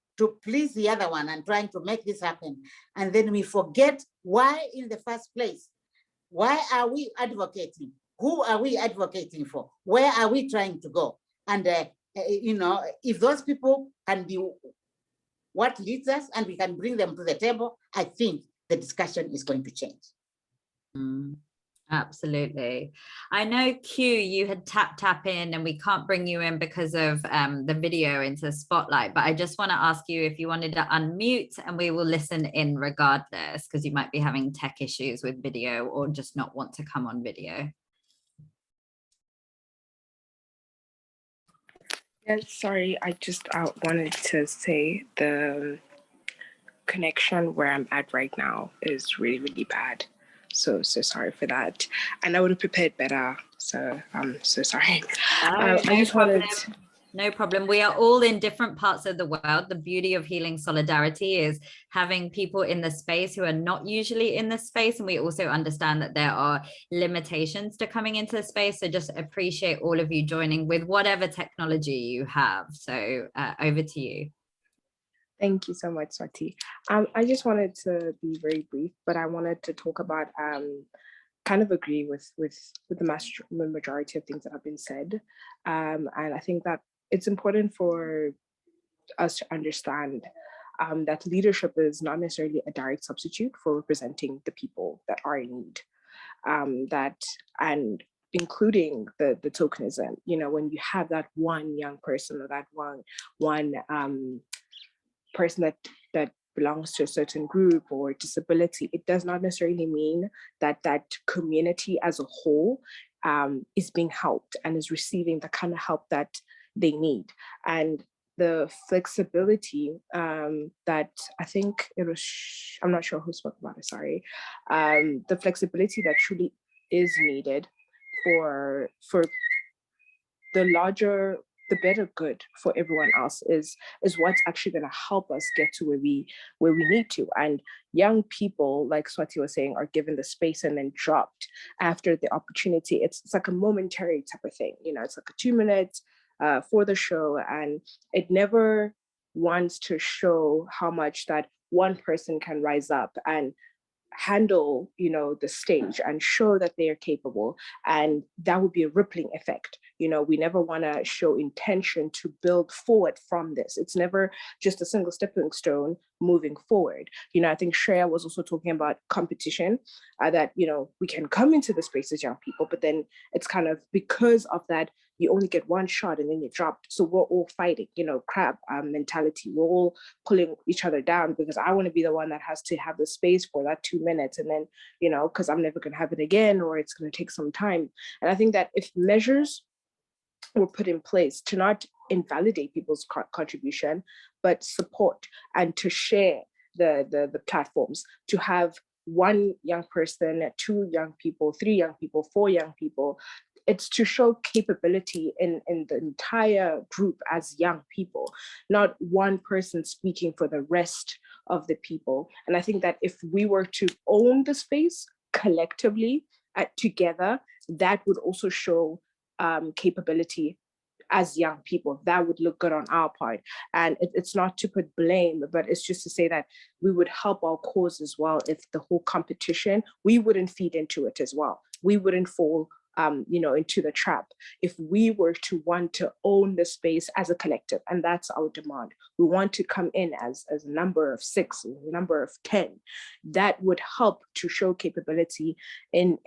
please the other one and trying to make this happen. And then we forget why in the first place. Why are we advocating? Who are we advocating for? Where are we trying to go? And, if those people can be what leads us and we can bring them to the table, I think the discussion is going to change. Absolutely. I know Q, you had tap in and we can't bring you in because of the video into Spotlight, but I just want to ask you if you wanted to unmute and we will listen in regardless, because you might be having tech issues with video or just not want to come on video. Yeah, sorry, I just wanted to say the connection where I'm at right now is really, really bad. So sorry for that. And I would have prepared better. So I'm so sorry. I just wanted. No problem. We are all in different parts of the world. The beauty of Healing Solidarity is having people in the space who are not usually in the space. And we also understand that there are limitations to coming into the space. So just appreciate all of you joining with whatever technology you have. So over to you. Thank you so much, Swati. I just wanted to be very brief, but I wanted to talk about kind of agree with the majority of things that have been said. And I think that it's important for us to understand that leadership is not necessarily a direct substitute for representing the people that are in need. And including the tokenism, you know, when you have that one young person or that one person that belongs to a certain group or disability, it does not necessarily mean that that community as a whole is being helped and is receiving the kind of help that they need. And the flexibility that I think it was, I'm not sure who spoke about it, sorry. The flexibility that truly is needed for the better good for everyone else is what's actually going to help us get to where we need to. And young people, like Swati was saying, are given the space and then dropped after the opportunity. It's like a momentary type of thing, you know, it's like a 2 minutes for the show, and it never wants to show how much that one person can rise up and handle, you know, the stage and show that they are capable, and that would be a rippling effect. You know, we never want to show intention to build forward from this. It's never just a single stepping stone moving forward. You know, I think Shreya was also talking about competition, that, you know, we can come into the space as young people, but then it's kind of because of that, you only get one shot and then you're dropped. So we're all fighting, you know, crab mentality. We're all pulling each other down because I want to be the one that has to have the space for that 2 minutes. And then, you know, because I'm never going to have it again, or it's going to take some time. And I think that if measures were put in place to not invalidate people's contribution, but support and to share the platforms, to have one young person, 2 young people, 3 young people, 4 young people, it's to show capability in the entire group as young people, not one person speaking for the rest of the people. And I think that if we were to own the space collectively together, that would also show capability as young people. That would look good on our part. And it's not to put blame, but it's just to say that we would help our cause as well if the whole competition, we wouldn't feed into it as well. We wouldn't fall you know, into the trap if we were to want to own the space as a collective. And that's our demand. We want to come in as a number of 6, a number of 10. That would help to show capability in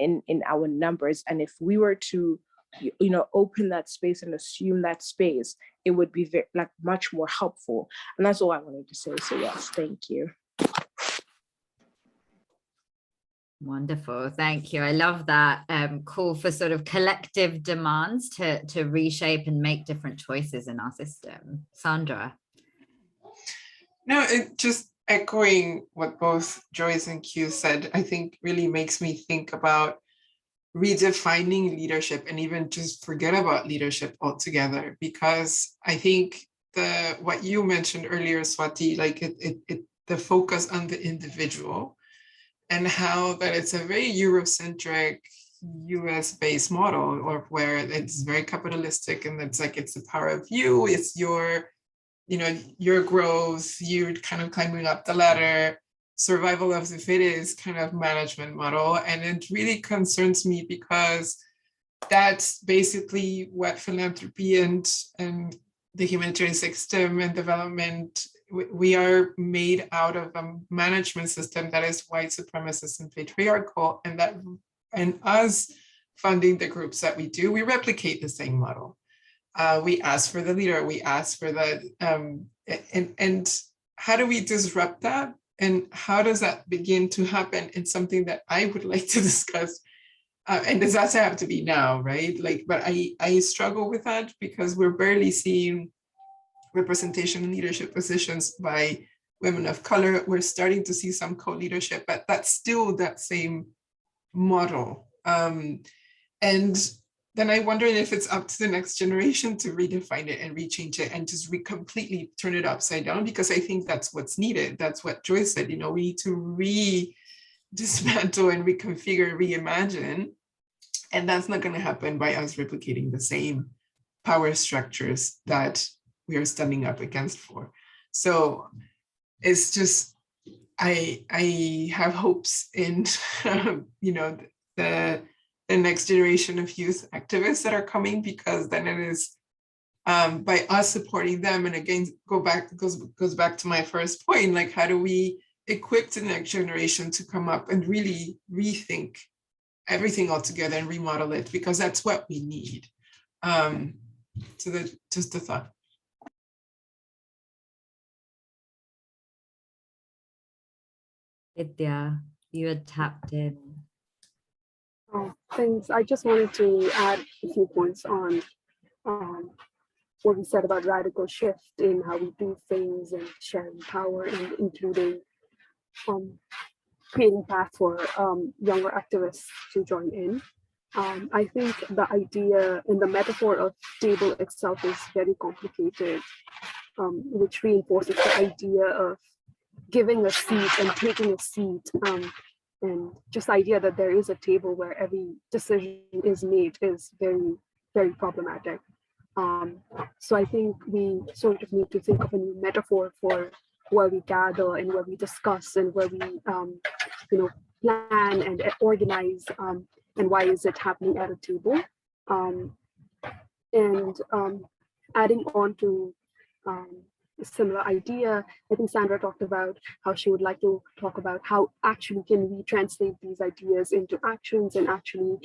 our numbers. And if we were to, you know, open that space and assume that space, it would be much more helpful. And that's all I wanted to say. So yes, thank you. Wonderful, thank you. I love that call for sort of collective demands to reshape and make different choices in our system. Sandra. No, it just echoing what both Joyce and Q said, I think really makes me think about redefining leadership and even just forget about leadership altogether, because I think what you mentioned earlier, Swati, like the focus on the individual, and how that it's a very Eurocentric, US-based model, or where it's very capitalistic, and it's like it's the power of you, it's your, you know, your growth, you're kind of climbing up the ladder, survival of the fittest kind of management model. And it really concerns me because that's basically what philanthropy and the humanitarian system and development we are made out of a management system that is white supremacist and patriarchal, and us funding the groups that we do, we replicate the same model. We ask for the leader, we ask for the, and how do we disrupt that? And how does that begin to happen in something that I would like to discuss? And this doesn't have to be now, right? Like, but I struggle with that because we're barely seeing representation in leadership positions by women of color. We're starting to see some co-leadership, but that's still that same model. And then I wonder if it's up to the next generation to redefine it and rechange it and just completely turn it upside down, because I think that's what's needed. That's what Joyce said, you know, we need to dismantle and reconfigure, reimagine. And that's not going to happen by us replicating the same power structures that we are standing up against for. So it's just, I have hopes in, you know, the next generation of youth activists that are coming, because then it is by us supporting them. And again, goes back to my first point, like how do we equip the next generation to come up and really rethink everything altogether and remodel it, because that's what we need. So that just a thought. Bidhya, you had tapped in. Thanks. I just wanted to add a few points on what we said about radical shift in how we do things and sharing power, and including creating path for younger activists to join in. I think the idea and the metaphor of table itself is very complicated, which reinforces the idea of giving a seat and taking a seat, and just the idea that there is a table where every decision is made is very, very problematic. So I think we sort of need to think of a new metaphor for where we gather and where we discuss and where we, you know, plan and organize, and why is it happening at a table. Adding on to a similar idea, I think Sandra talked about how she would like to talk about how actually can we translate these ideas into actions and actually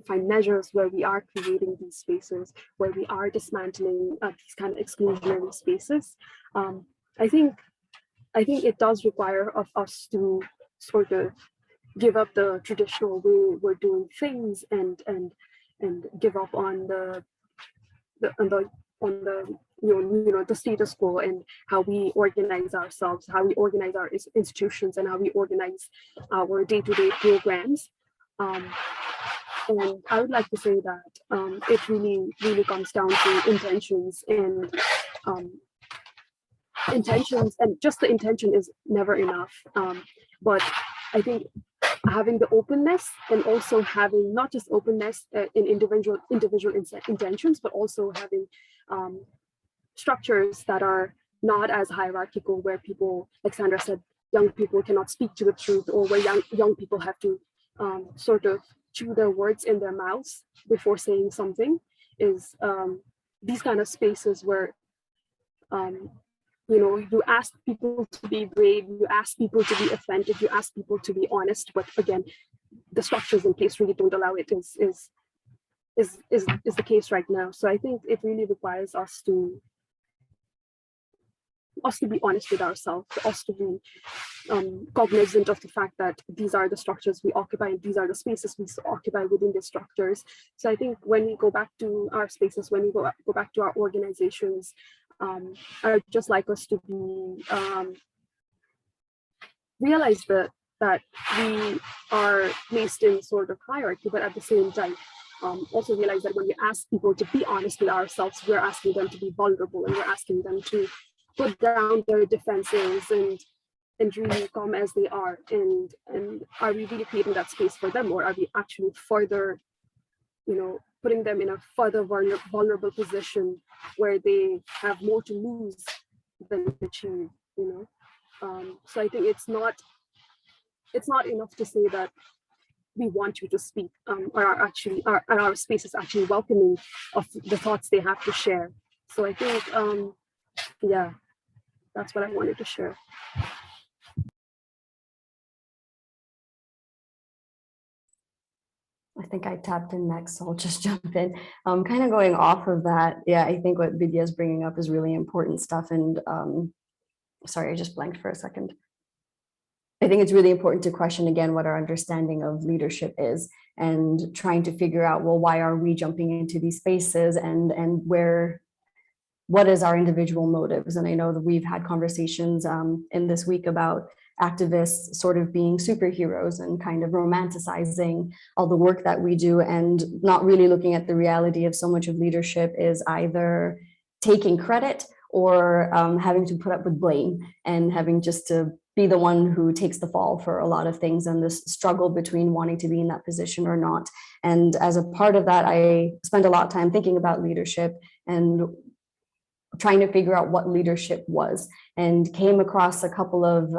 find measures where we are creating these spaces, where we are dismantling these kind of exclusionary spaces. I think it does require of us to sort of give up the traditional way we're doing things and give up on the status quo and how we organize ourselves, how we organize our institutions, and how we organize our day-to-day programs. And I would like to say that it really comes down to intentions, and just the intention is never enough. But I think having the openness, and also having not just openness in individual intentions, but also having structures that are not as hierarchical, where people, like Sandra said, young people cannot speak to the truth, or where young people have to sort of chew their words in their mouths before saying something, is these kind of spaces where you know, you ask people to be brave, you ask people to be authentic, you ask people to be honest, but again, the structures in place really don't allow it, is the case right now. So I think it really requires us to be honest with ourselves, us to be cognizant of the fact that these are the structures we occupy, and these are the spaces we occupy within the structures. So I think when we go back to our spaces, when we go back to our organizations, I would just like us to be realize that we are placed in sort of hierarchy, but at the same time, also realize that when we ask people to be honest with ourselves, we're asking them to be vulnerable, and we're asking them to put down their defenses and really come as they are. And are we really creating that space for them, or are we actually further, you know, putting them in a further vulnerable position where they have more to lose than achieve, you know? So I think it's not enough to say that we want you to speak, or our space is actually welcoming of the thoughts they have to share. So I think, yeah, that's what I wanted to share. I think I tapped in next, so I'll just jump in. Kind of going off of that, yeah, I think what Bidhya is bringing up is really important stuff. And sorry, I just blanked for a second. I think it's really important to question again what our understanding of leadership is, and trying to figure out, well, why are we jumping into these spaces, and what is our individual motives? And I know that we've had conversations in this week about activists sort of being superheroes and kind of romanticizing all the work that we do, and not really looking at the reality of so much of leadership is either taking credit or having to put up with blame and having just to be the one who takes the fall for a lot of things, and this struggle between wanting to be in that position or not. And as a part of that, I spend a lot of time thinking about leadership and trying to figure out what leadership was, and came across a couple of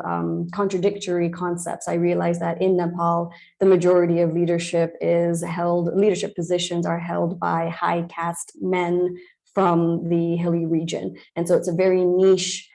contradictory concepts. I realized that in Nepal, the majority of leadership positions are held by high caste men from the hilly region. And so it's a very niche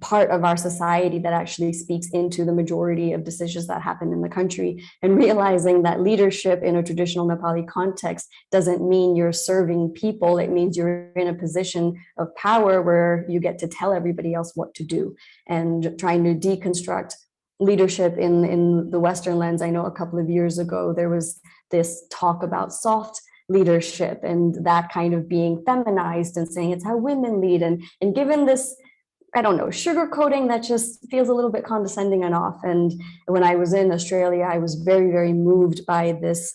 part of our society that actually speaks into the majority of decisions that happen in the country. And realizing that leadership in a traditional Nepali context doesn't mean you're serving people. It means you're in a position of power where you get to tell everybody else what to do, and trying to deconstruct leadership in the Western lens. I know a couple of years ago, there was this talk about soft leadership and that kind of being feminized and saying it's how women lead. And given this, I don't know, sugarcoating that just feels a little bit condescending and off. And when I was in Australia, I was very, very moved by this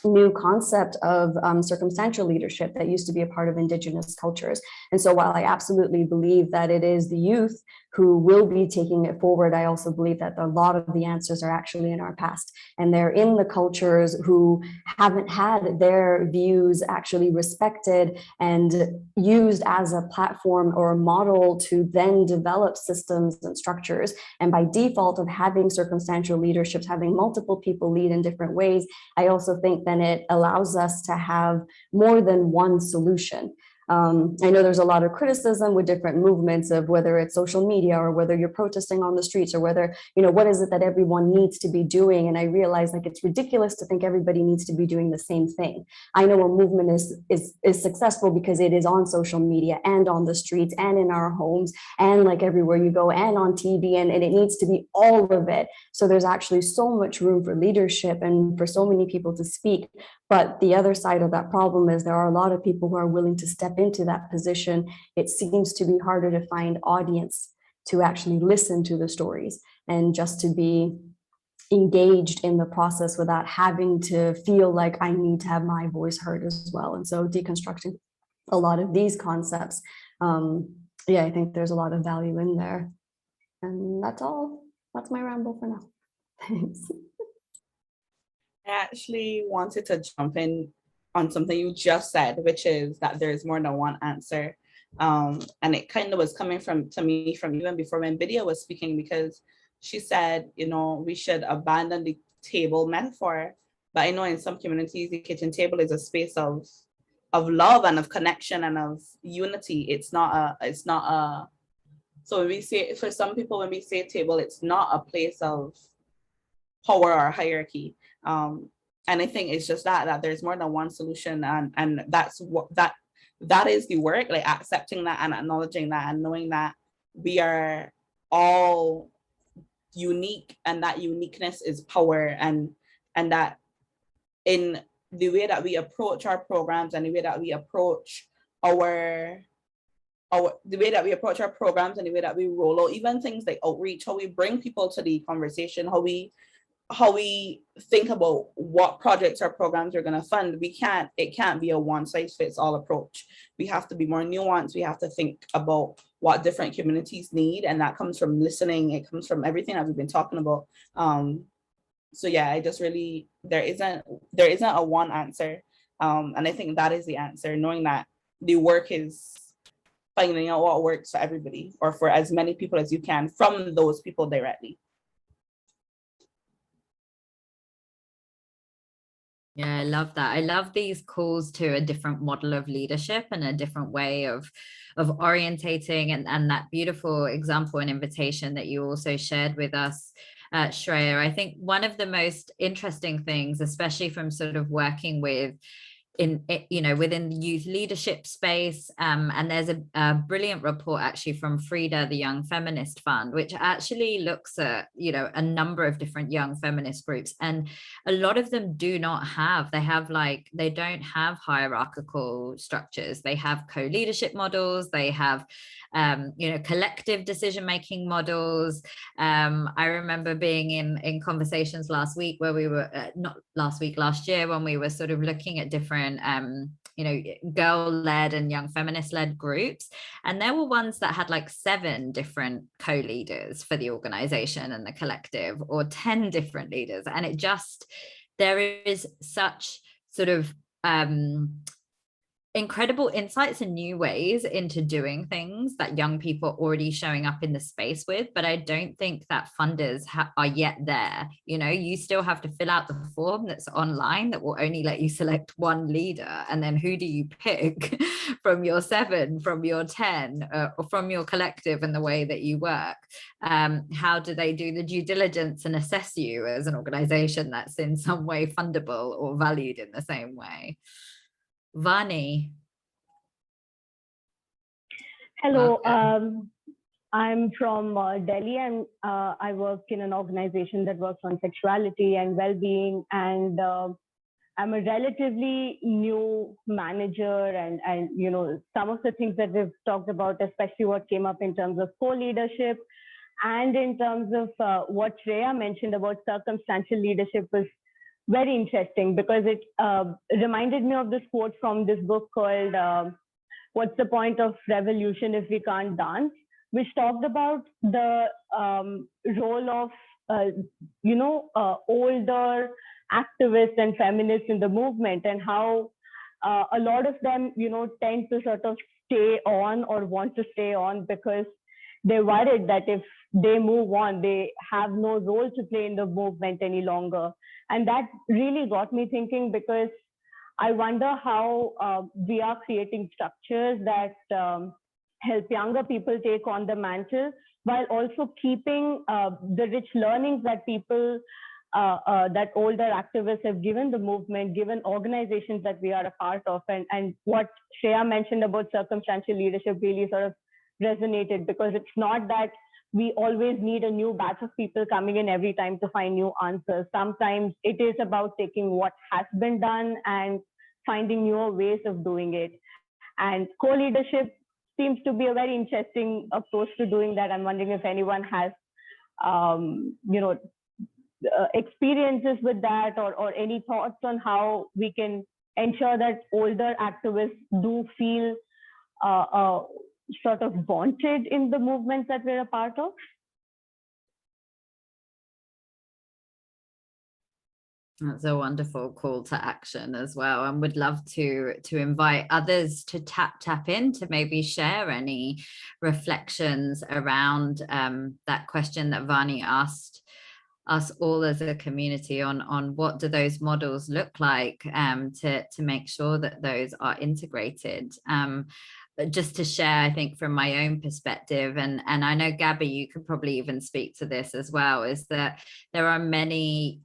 new concept of circumstantial leadership that used to be a part of Indigenous cultures. And so while I absolutely believe that it is the youth who will be taking it forward, I also believe that a lot of the answers are actually in our past, and they're in the cultures who haven't had their views actually respected and used as a platform or a model to then develop systems and structures. And by default of having circumstantial leaderships, having multiple people lead in different ways, I also think then it allows us to have more than one solution. I know there's a lot of criticism with different movements of whether it's social media or whether you're protesting on the streets or whether, what is it that everyone needs to be doing? And I realize like it's ridiculous to think everybody needs to be doing the same thing. I know a movement is successful because it is on social media and on the streets and in our homes and like everywhere you go and on TV, and it needs to be all of it. So there's actually so much room for leadership and for so many people to speak. But the other side of that problem is there are a lot of people who are willing to step into that position. It seems to be harder to find audience to actually listen to the stories and just to be engaged in the process without having to feel like I need to have my voice heard as well. And so deconstructing a lot of these concepts, I think there's a lot of value in there. And that's all. That's my ramble for now. Thanks. I actually wanted to jump in on something you just said, which is that there's more than one answer. And it kind of was coming to me from even before when Bidhya was speaking, because she said, we should abandon the table metaphor. But I know in some communities, the kitchen table is a space of love and of connection and of unity. It's not a, so when we say, for some people, when we say table, it's not a place of power or hierarchy. And I think it's just that there's more than one solution, and that's what that is the work, like accepting that and acknowledging that and knowing that we are all unique, and that uniqueness is power, and that in the way that we approach our programs and the way that we approach the way that we approach our programs and the way that we roll out even things like outreach, how we bring people to the conversation, how we think about what projects or programs we're going to fund. It can't be a one size fits all approach. We have to be more nuanced. We have to think about what different communities need, and that comes from listening. It comes from everything that we've been talking about. So yeah, I just really, there isn't a one answer. And I think that is the answer, knowing that the work is finding out what works for everybody, or for as many people as you can from those people directly. Yeah, I love that. I love these calls to a different model of leadership and a different way of orientating, and that beautiful example and invitation that you also shared with us, Shreya. I think one of the most interesting things, especially from sort of working with within the youth leadership space, and there's a brilliant report actually from Frida, the Young Feminist Fund, which actually looks at a number of different young feminist groups, and a lot of them they don't have hierarchical structures. They have co-leadership models, they have collective decision-making models. I remember being in conversations last week where we were last year, when we were sort of looking at different girl-led and young feminist-led groups, and there were ones that had like 7 different co-leaders for the organization and the collective, or 10 different leaders, and there is such sort of incredible insights and new ways into doing things that young people are already showing up in the space with. But I don't think that funders are yet there. You still have to fill out the form that's online that will only let you select one leader, and then who do you pick from your 7, from your 10, or from your collective, and the way that you work. How do they do the due diligence and assess you as an organization that's in some way fundable or valued in the same way? Vani. Hello, I'm from Delhi, and I work in an organization that works on sexuality and well-being, and I'm a relatively new manager, and some of the things that we've talked about, especially what came up in terms of co-leadership and in terms of what Shreya mentioned about circumstantial leadership, was very interesting, because it reminded me of this quote from this book called What's the Point of Revolution If We Can't Dance, which talked about the role of older activists and feminists in the movement, and how a lot of them tend to sort of stay on, or want to stay on, because they're worried that if they move on, they have no role to play in the movement any longer. And that really got me thinking, because I wonder how we are creating structures that help younger people take on the mantle, while also keeping the rich learnings that people, that older activists have given the movement, given organizations that we are a part of. And what Shreya mentioned about circumstantial leadership really sort of resonated, because it's not that we always need a new batch of people coming in every time to find new answers. Sometimes it is about taking what has been done and finding newer ways of doing it. And co-leadership seems to be a very interesting approach to doing that. I'm wondering if anyone has, experiences with that, or any thoughts on how we can ensure that older activists do feel sort of wanted in the movements that we're a part of? That's a wonderful call to action as well, and would love to invite others to tap in to maybe share any reflections around that question that Vani asked us all as a community on what do those models look like, to make sure that those are integrated. Just to share, I think from my own perspective, and I know Gabby, you could probably even speak to this as well, is that there are many,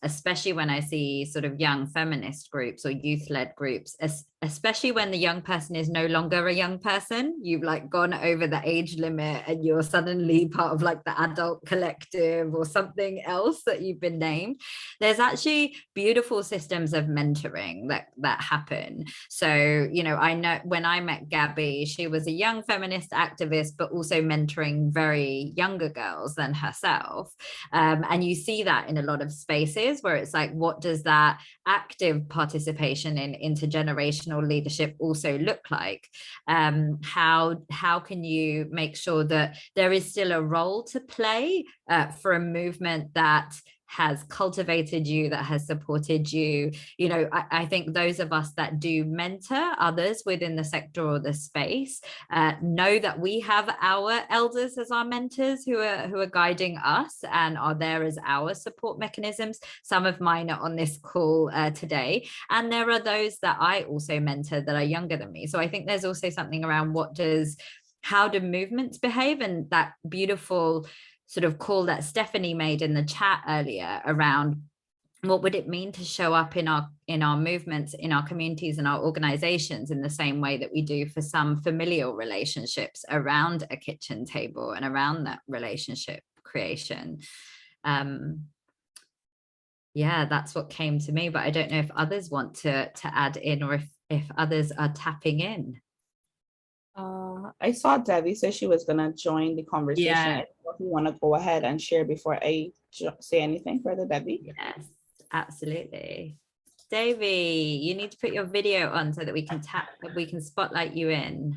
especially when I see sort of young feminist groups or youth-led groups, especially when the young person is no longer a young person, you've like gone over the age limit and you're suddenly part of like the adult collective or something else that you've been named. There's actually beautiful systems of mentoring that happen. So, I know when I met Gabby, she was a young feminist activist, but also mentoring very younger girls than herself. And you see that in a lot of spaces where it's like, what does that active participation in intergenerational leadership also look like? How can you make sure that there is still a role to play for a movement that has cultivated you, that has supported you. You know, I think those of us that do mentor others within the sector or the space know that we have our elders as our mentors who are guiding us and are there as our support mechanisms. Some of mine are on this call today, and there are those that I also mentor that are younger than me. So I think there's also something around how do movements behave, and that beautiful sort of call that Stephanie made in the chat earlier around what would it mean to show up in our movements, in our communities, in our organizations in the same way that we do for some familial relationships around a kitchen table and around that relationship creation. Yeah, that's what came to me, but I don't know if others want to add in, or if others are tapping in. I saw Debbie say she was going to join the conversation. Yeah. If you want to go ahead and share before I say anything further, Debbie. Yes, absolutely. Davey, you need to put your video on so that we can spotlight you in.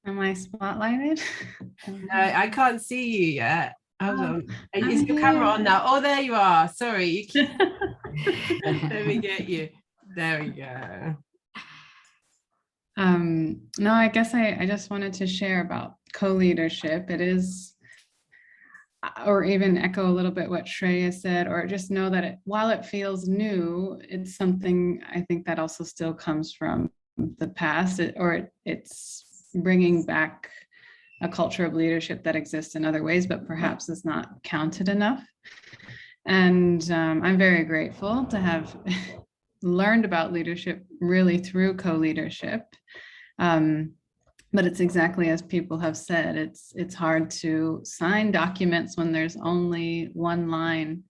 Am I spotlighted? No, I can't see you yet. Hold on. Is your camera on now? Oh, there you are. Sorry. Let me get you. There we go. No, I guess I just wanted to share about co-leadership. It is, or even echo a little bit what Shreya said, or just know that while it feels new, it's something I think that also still comes from the past, it's bringing back a culture of leadership that exists in other ways, but perhaps is not counted enough. And I'm very grateful to have learned about leadership really through co-leadership. But it's exactly as people have said, it's hard to sign documents when there's only one line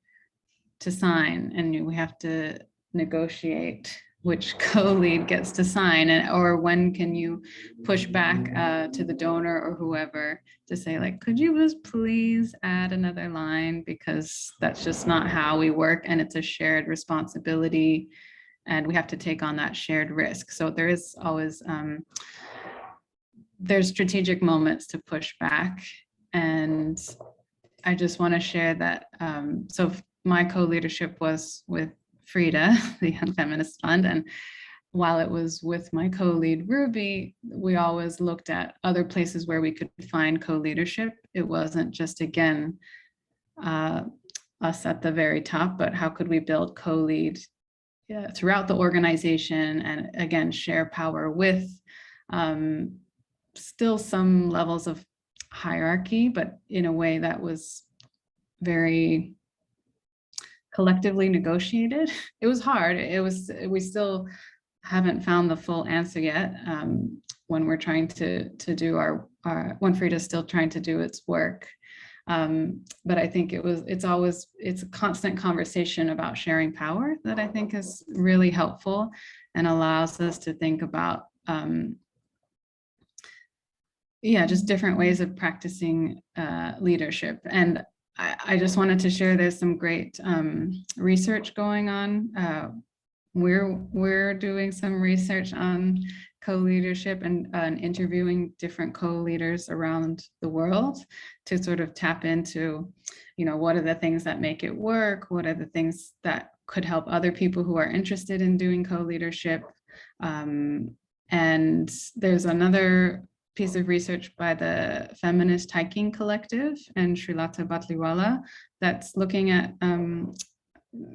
to sign, and we have to negotiate which co-lead gets to sign, or when can you push back to the donor or whoever to say, like, could you just please add another line, because that's just not how we work, and it's a shared responsibility, and we have to take on that shared risk. So there is always there's strategic moments to push back. And I just want to share that. So my co-leadership was with Frida, the Young Feminist Fund. And while it was with my co-lead Ruby, we always looked at other places where we could find co-leadership. It wasn't just, again, us at the very top, but how could we build co-lead throughout the organization, and again, share power with still some levels of hierarchy, but in a way that was very collectively negotiated. It was hard. We still haven't found the full answer yet when we're trying to do when Frida's still trying to do its work. But I think it's a constant conversation about sharing power that I think is really helpful and allows us to think about just different ways of practicing leadership. And I just wanted to share, there's some great research going on. We're doing some research on co-leadership and interviewing different co-leaders around the world to sort of tap into, what are the things that make it work? What are the things that could help other people who are interested in doing co-leadership? And there's another piece of research by the Feminist Hiking Collective and Srilata Batliwala that's looking at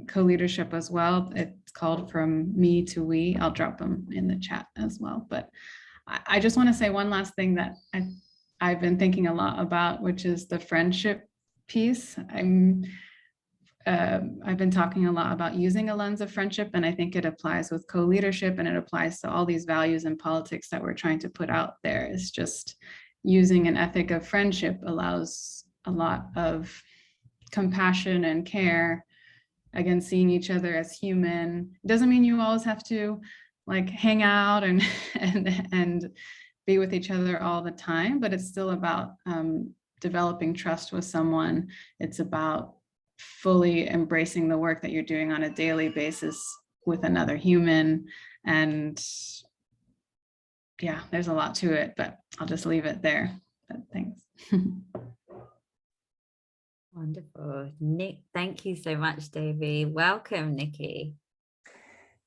co-leadership as well. It's called From Me to We. I'll drop them in the chat as well. But I just want to say one last thing that I've been thinking a lot about, which is the friendship piece. I've been talking a lot about using a lens of friendship, and I think it applies with co-leadership, and it applies to all these values and politics that we're trying to put out there. It's just using an ethic of friendship allows a lot of compassion and care. Again, seeing each other as human. It doesn't mean you always have to like hang out and be with each other all the time, but it's still about developing trust with someone. It's about fully embracing the work that you're doing on a daily basis with another human. And yeah, there's a lot to it, but I'll just leave it there. But thanks. Wonderful. Nick, thank you so much, Davy. Welcome, Nikki.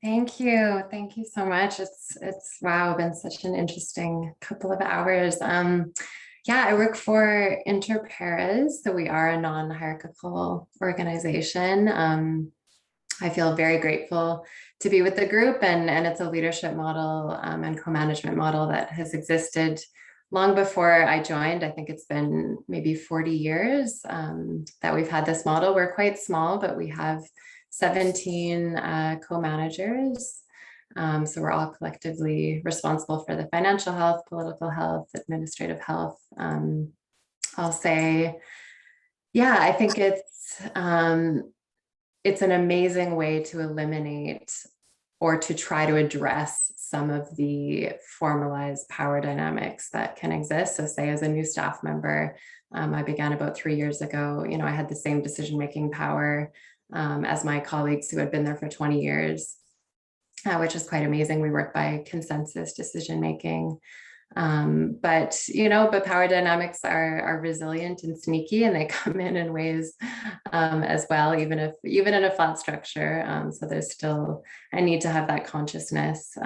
Thank you. Thank you so much. It's wow, been such an interesting couple of hours. Yeah, I work for Interpares, so we are a non-hierarchical organization. I feel very grateful to be with the group, and it's a leadership model and co-management model that has existed long before I joined. I think it's been maybe 40 years that we've had this model. We're quite small, but we have 17 co-managers. So we're all collectively responsible for the financial health, political health, administrative health. I'll say, yeah, I think it's an amazing way to eliminate or to try to address some of the formalized power dynamics that can exist. So say as a new staff member, I began about 3 years ago, I had the same decision-making power as my colleagues who had been there for 20 years, which is quite amazing. We work by consensus decision-making. But power dynamics are resilient and sneaky, and they come in ways as well, even in a flat structure. So there's still a need to have that consciousness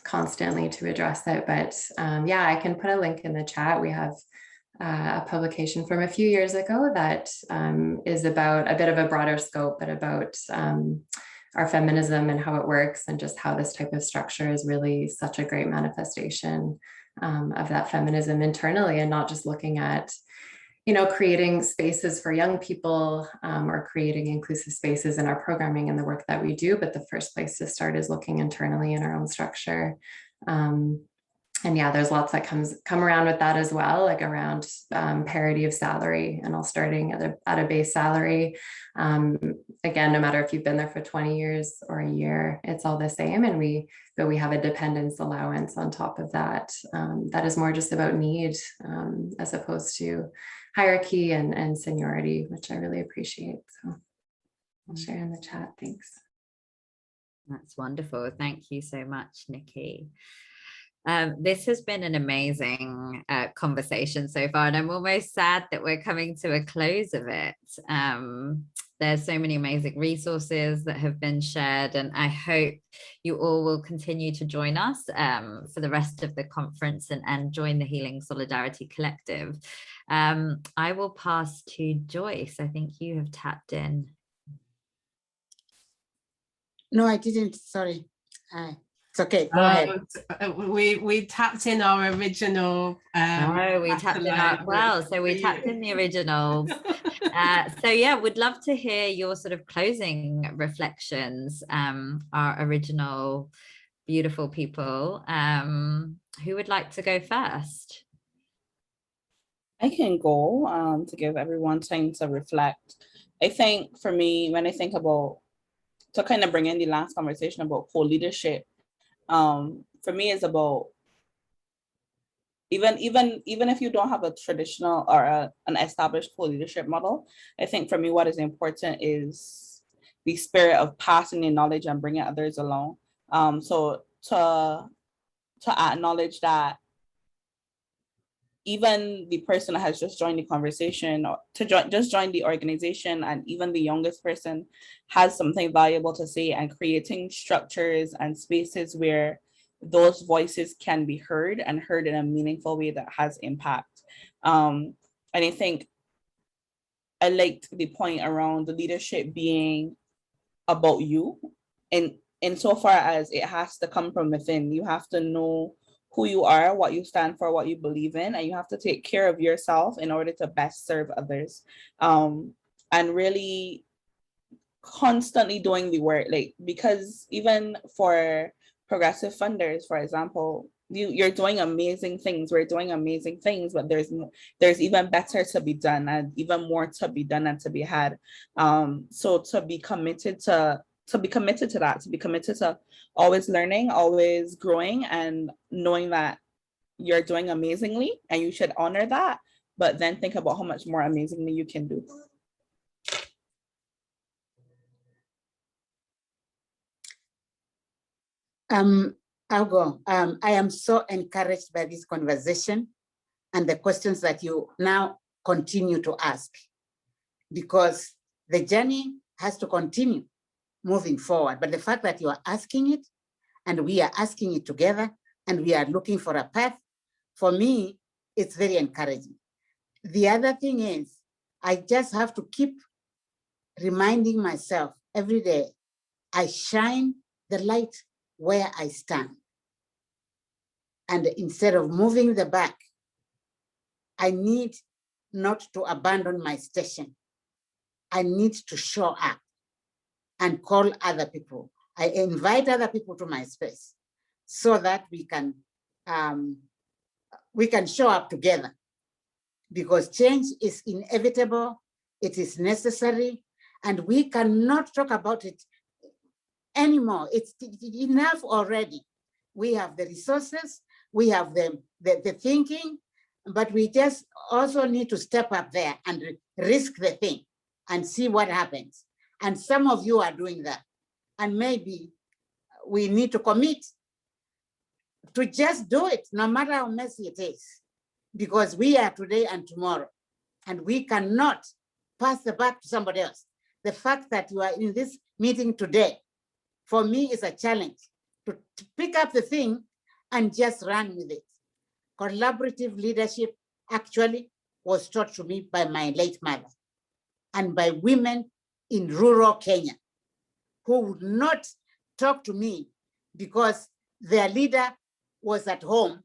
constantly to address it. But yeah, I can put a link in the chat. We have a publication from a few years ago that is about a bit of a broader scope, but about our feminism and how it works, and just how this type of structure is really such a great manifestation of that feminism internally, and not just looking at, creating spaces for young people or creating inclusive spaces in our programming and the work that we do. But the first place to start is looking internally in our own structure. And yeah, there's lots that come around with that as well, like around parity of salary, and all starting at a base salary. Again, no matter if you've been there for 20 years or a year, it's all the same. And but we have a dependence allowance on top of that. That is more just about need as opposed to hierarchy and seniority, which I really appreciate. So I'll share in the chat. Thanks. That's wonderful. Thank you so much, Nikki. This has been an amazing conversation so far, and I'm almost sad that we're coming to a close of it. There's so many amazing resources that have been shared, and I hope you all will continue to join us for the rest of the conference and join the Healing Solidarity Collective. I will pass to Joyce. I think you have tapped in. No, I didn't. Sorry. It's okay. Go ahead. We tapped in our original. We tapped in the original. So yeah, would love to hear your sort of closing reflections. Our original beautiful people. Who would like to go first? I can go to give everyone time to reflect. I think for me, when I think about, to kind of bring in the last conversation about co-leadership, for me it's about even if you don't have a traditional or an established co-leadership model, I think for me what is important is the spirit of passing the knowledge and bringing others along. So to acknowledge that even the person that has just joined the conversation or just join the organization, and even the youngest person has something valuable to say, and creating structures and spaces where those voices can be heard and heard in a meaningful way that has impact. And I think I liked the point around the leadership being about you, and insofar as it has to come from within. You have to know who you are, what you stand for, what you believe in, and you have to take care of yourself in order to best serve others. And really constantly doing the work, because even for progressive funders, for example, you're doing amazing things, we're doing amazing things, but there's even better to be done, and even more to be done and to be had. So to be committed to that, to be committed to always learning, always growing, and knowing that you're doing amazingly and you should honor that, but then think about how much more amazingly you can do. I'll go. I am so encouraged by this conversation and the questions that you now continue to ask. because the journey has to continue moving forward. But the fact that you are asking it, and we are asking it together, and we are looking for a path, for me, it's very encouraging. The other thing is, I just have to keep reminding myself every day, I shine the light where I stand. And instead of moving the back, I need not to abandon my station. I need to show up and call other people. I invite other people to my space so that we can show up together, because change is inevitable, it is necessary, and we cannot talk about it anymore. It's enough already. We have the resources, we have the thinking, but we just also need to step up there and risk the thing and see what happens. And some of you are doing that. And maybe we need to commit to just do it, no matter how messy it is, because we are today and tomorrow, and we cannot pass the back to somebody else. The fact that you are in this meeting today, for me, is a challenge to pick up the thing and just run with it. Collaborative leadership actually was taught to me by my late mother and by women in rural Kenya who would not talk to me because their leader was at home.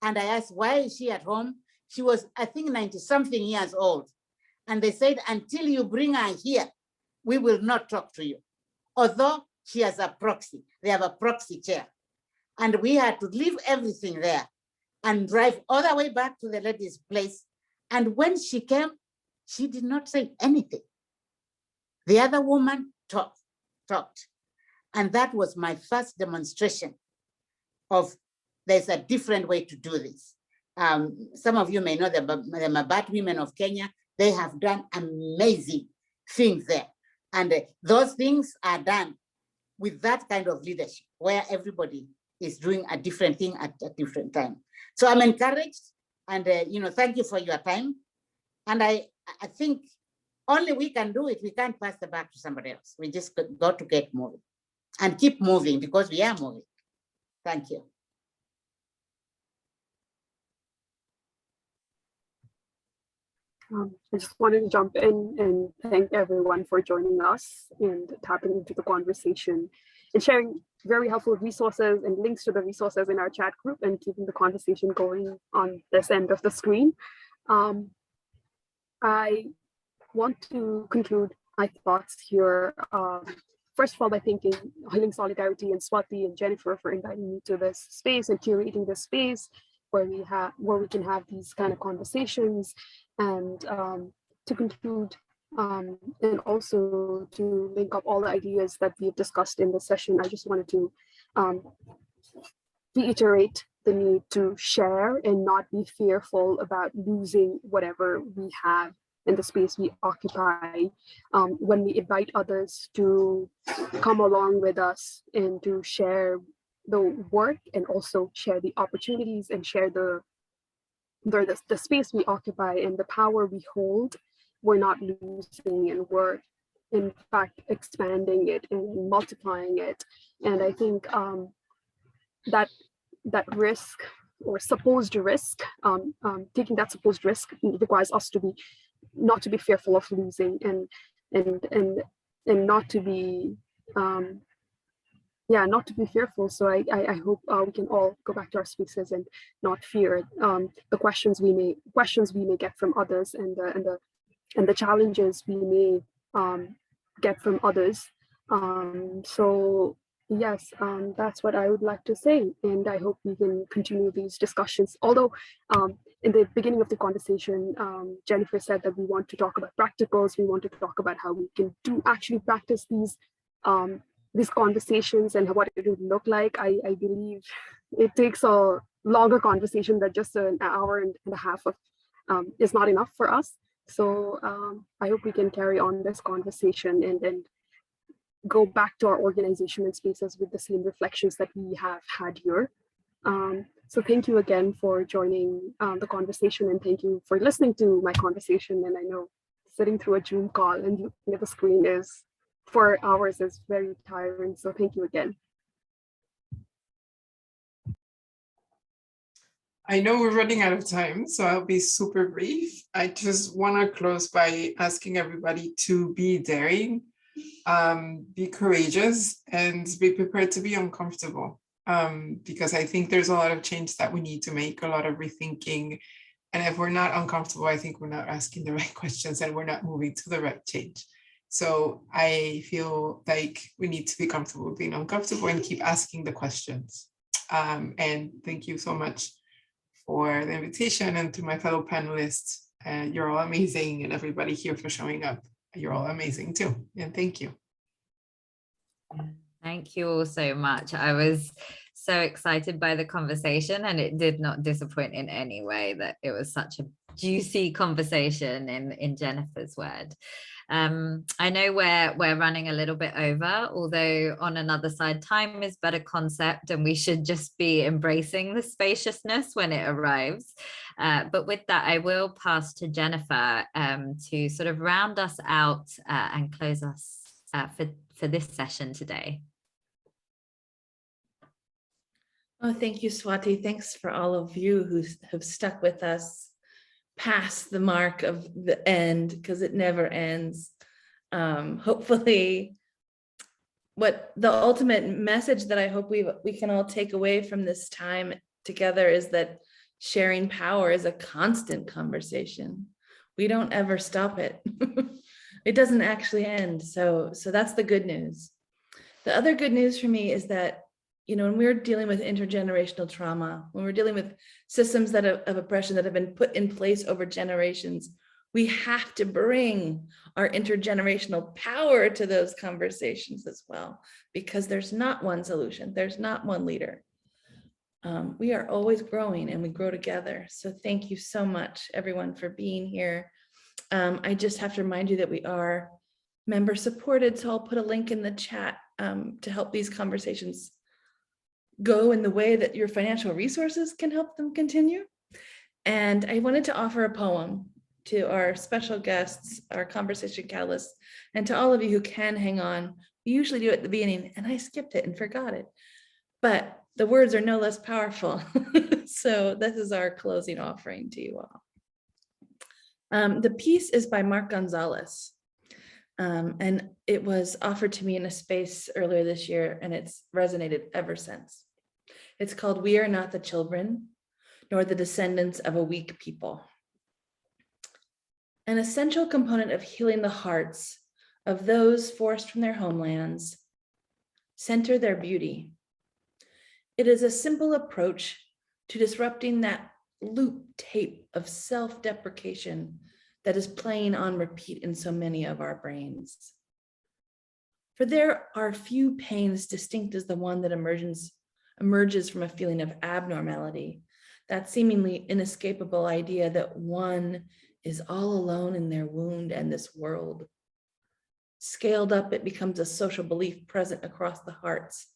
And I asked, why is she at home? She was, I think, 90-something years old. And they said, until you bring her here, we will not talk to you. Although she has a proxy, they have a proxy chair. And we had to leave everything there and drive all the way back to the lady's place. And when she came, she did not say anything. The other woman talked. And that was my first demonstration of there's a different way to do this. Some of you may know the Mabat women of Kenya. They have done amazing things there. And those things are done with that kind of leadership where everybody is doing a different thing at a different time. So I'm encouraged, and thank you for your time. And I think only we can do it. We can't pass the back to somebody else. We just got to get moving and keep moving, because we are moving. Thank you. I just wanted to jump in and thank everyone for joining us and tapping into the conversation and sharing very helpful resources and links to the resources in our chat group and keeping the conversation going on this end of the screen. I want to conclude my thoughts here. First of all, by thanking Healing Solidarity and Swati and Jennifer for inviting me to this space and curating this space where we can have these kind of conversations. And to conclude, and also to link up all the ideas that we've discussed in this session, I just wanted to reiterate the need to share and not be fearful about losing whatever we have in the space we occupy. When we invite others to come along with us and to share the work and also share the opportunities and share the space we occupy and the power we hold, we're not losing, and we're in fact expanding it and multiplying it. And I think that risk or supposed risk, taking that supposed risk requires us to be not to be fearful of losing and not to be not to be fearful. So I hope we can all go back to our spaces and not fear the questions we may get from others and the challenges we may get from others. So yes, that's what I would like to say, and I hope we can continue these discussions. Although in the beginning of the conversation, Jennifer said that we want to talk about practicals. We want to talk about how we can actually practice these conversations and what it would look like. I believe it takes a longer conversation than just an hour and a half of is not enough for us. So I hope we can carry on this conversation and go back to our organization and spaces with the same reflections that we have had here. So thank you again for joining the conversation, and thank you for listening to my conversation. And I know sitting through a Zoom call and looking at the screen is for hours is very tiring. So thank you again. I know we're running out of time, so I'll be super brief. I just want to close by asking everybody to be daring, be courageous, and be prepared to be uncomfortable. Because I think there's a lot of change that we need to make, a lot of rethinking. And if we're not uncomfortable, I think we're not asking the right questions and we're not moving to the right change. So I feel like we need to be comfortable being uncomfortable and keep asking the questions. And thank you so much for the invitation, and to my fellow panelists. You're all amazing, and everybody here for showing up. You're all amazing too. And thank you. Thank you all so much. I was so excited by the conversation, and it did not disappoint in any way that it was such a juicy conversation in Jennifer's word. I know we're running a little bit over, although on another side, time is but a concept and we should just be embracing the spaciousness when it arrives. But with that, I will pass to Jennifer to sort of round us out and close us for this session today. Oh, thank you, Swati. Thanks for all of you who have stuck with us past the mark of the end, because it never ends. Hopefully, what the ultimate message that I hope we can all take away from this time together is that sharing power is a constant conversation. We don't ever stop it. It doesn't actually end. So that's the good news. The other good news for me is that, you know, when we're dealing with intergenerational trauma, when we're dealing with systems of oppression that have been put in place over generations, we have to bring our intergenerational power to those conversations as well, because there's not one solution. There's not one leader. We are always growing and we grow together. So thank you so much, everyone, for being here. I just have to remind you that we are member supported. So I'll put a link in the chat to help these conversations go in the way that your financial resources can help them continue. And I wanted to offer a poem to our special guests, our conversation catalysts, and to all of you who can hang on. We usually do it at the beginning, and I skipped it and forgot it. But the words are no less powerful. So this is our closing offering to you all. The piece is by Mark Gonzalez. And it was offered to me in a space earlier this year, and it's resonated ever since. It's called "We Are Not the Children, Nor the Descendants of a Weak People." An essential component of healing the hearts of those forced from their homelands, center their beauty. It is a simple approach to disrupting that loop tape of self-deprecation that is playing on repeat in so many of our brains. For there are few pains distinct as the one that emerges from a feeling of abnormality, that seemingly inescapable idea that one is all alone in their wound and this world. Scaled up, it becomes a social belief present across the hearts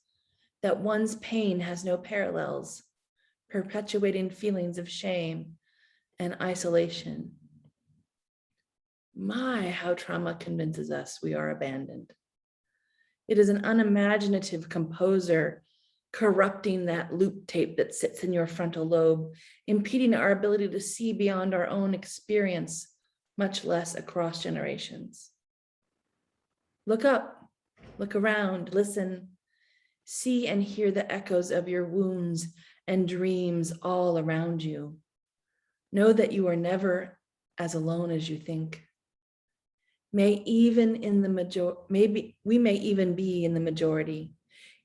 that one's pain has no parallels, perpetuating feelings of shame and isolation. My, how trauma convinces us we are abandoned. It is an unimaginative composer corrupting that loop tape that sits in your frontal lobe, impeding our ability to see beyond our own experience, much less across generations. Look up, look around, listen, see and hear the echoes of your wounds and dreams all around you. Know that you are never as alone as you think. We may even be in the majority.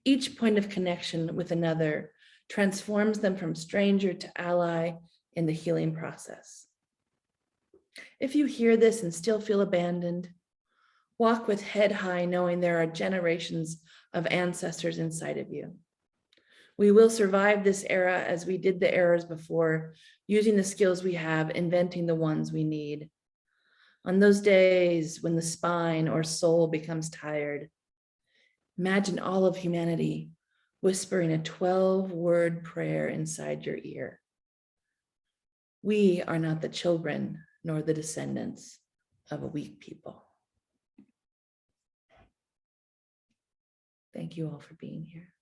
Each point of connection with another transforms them from stranger to ally in the healing process. If you hear this and still feel abandoned, walk with head high, knowing there are generations of ancestors inside of you. We will survive this era as we did the eras before, using the skills we have, inventing the ones we need. On those days when the spine or soul becomes tired, imagine all of humanity whispering a 12-word prayer inside your ear. We are not the children nor the descendants of a weak people. Thank you all for being here.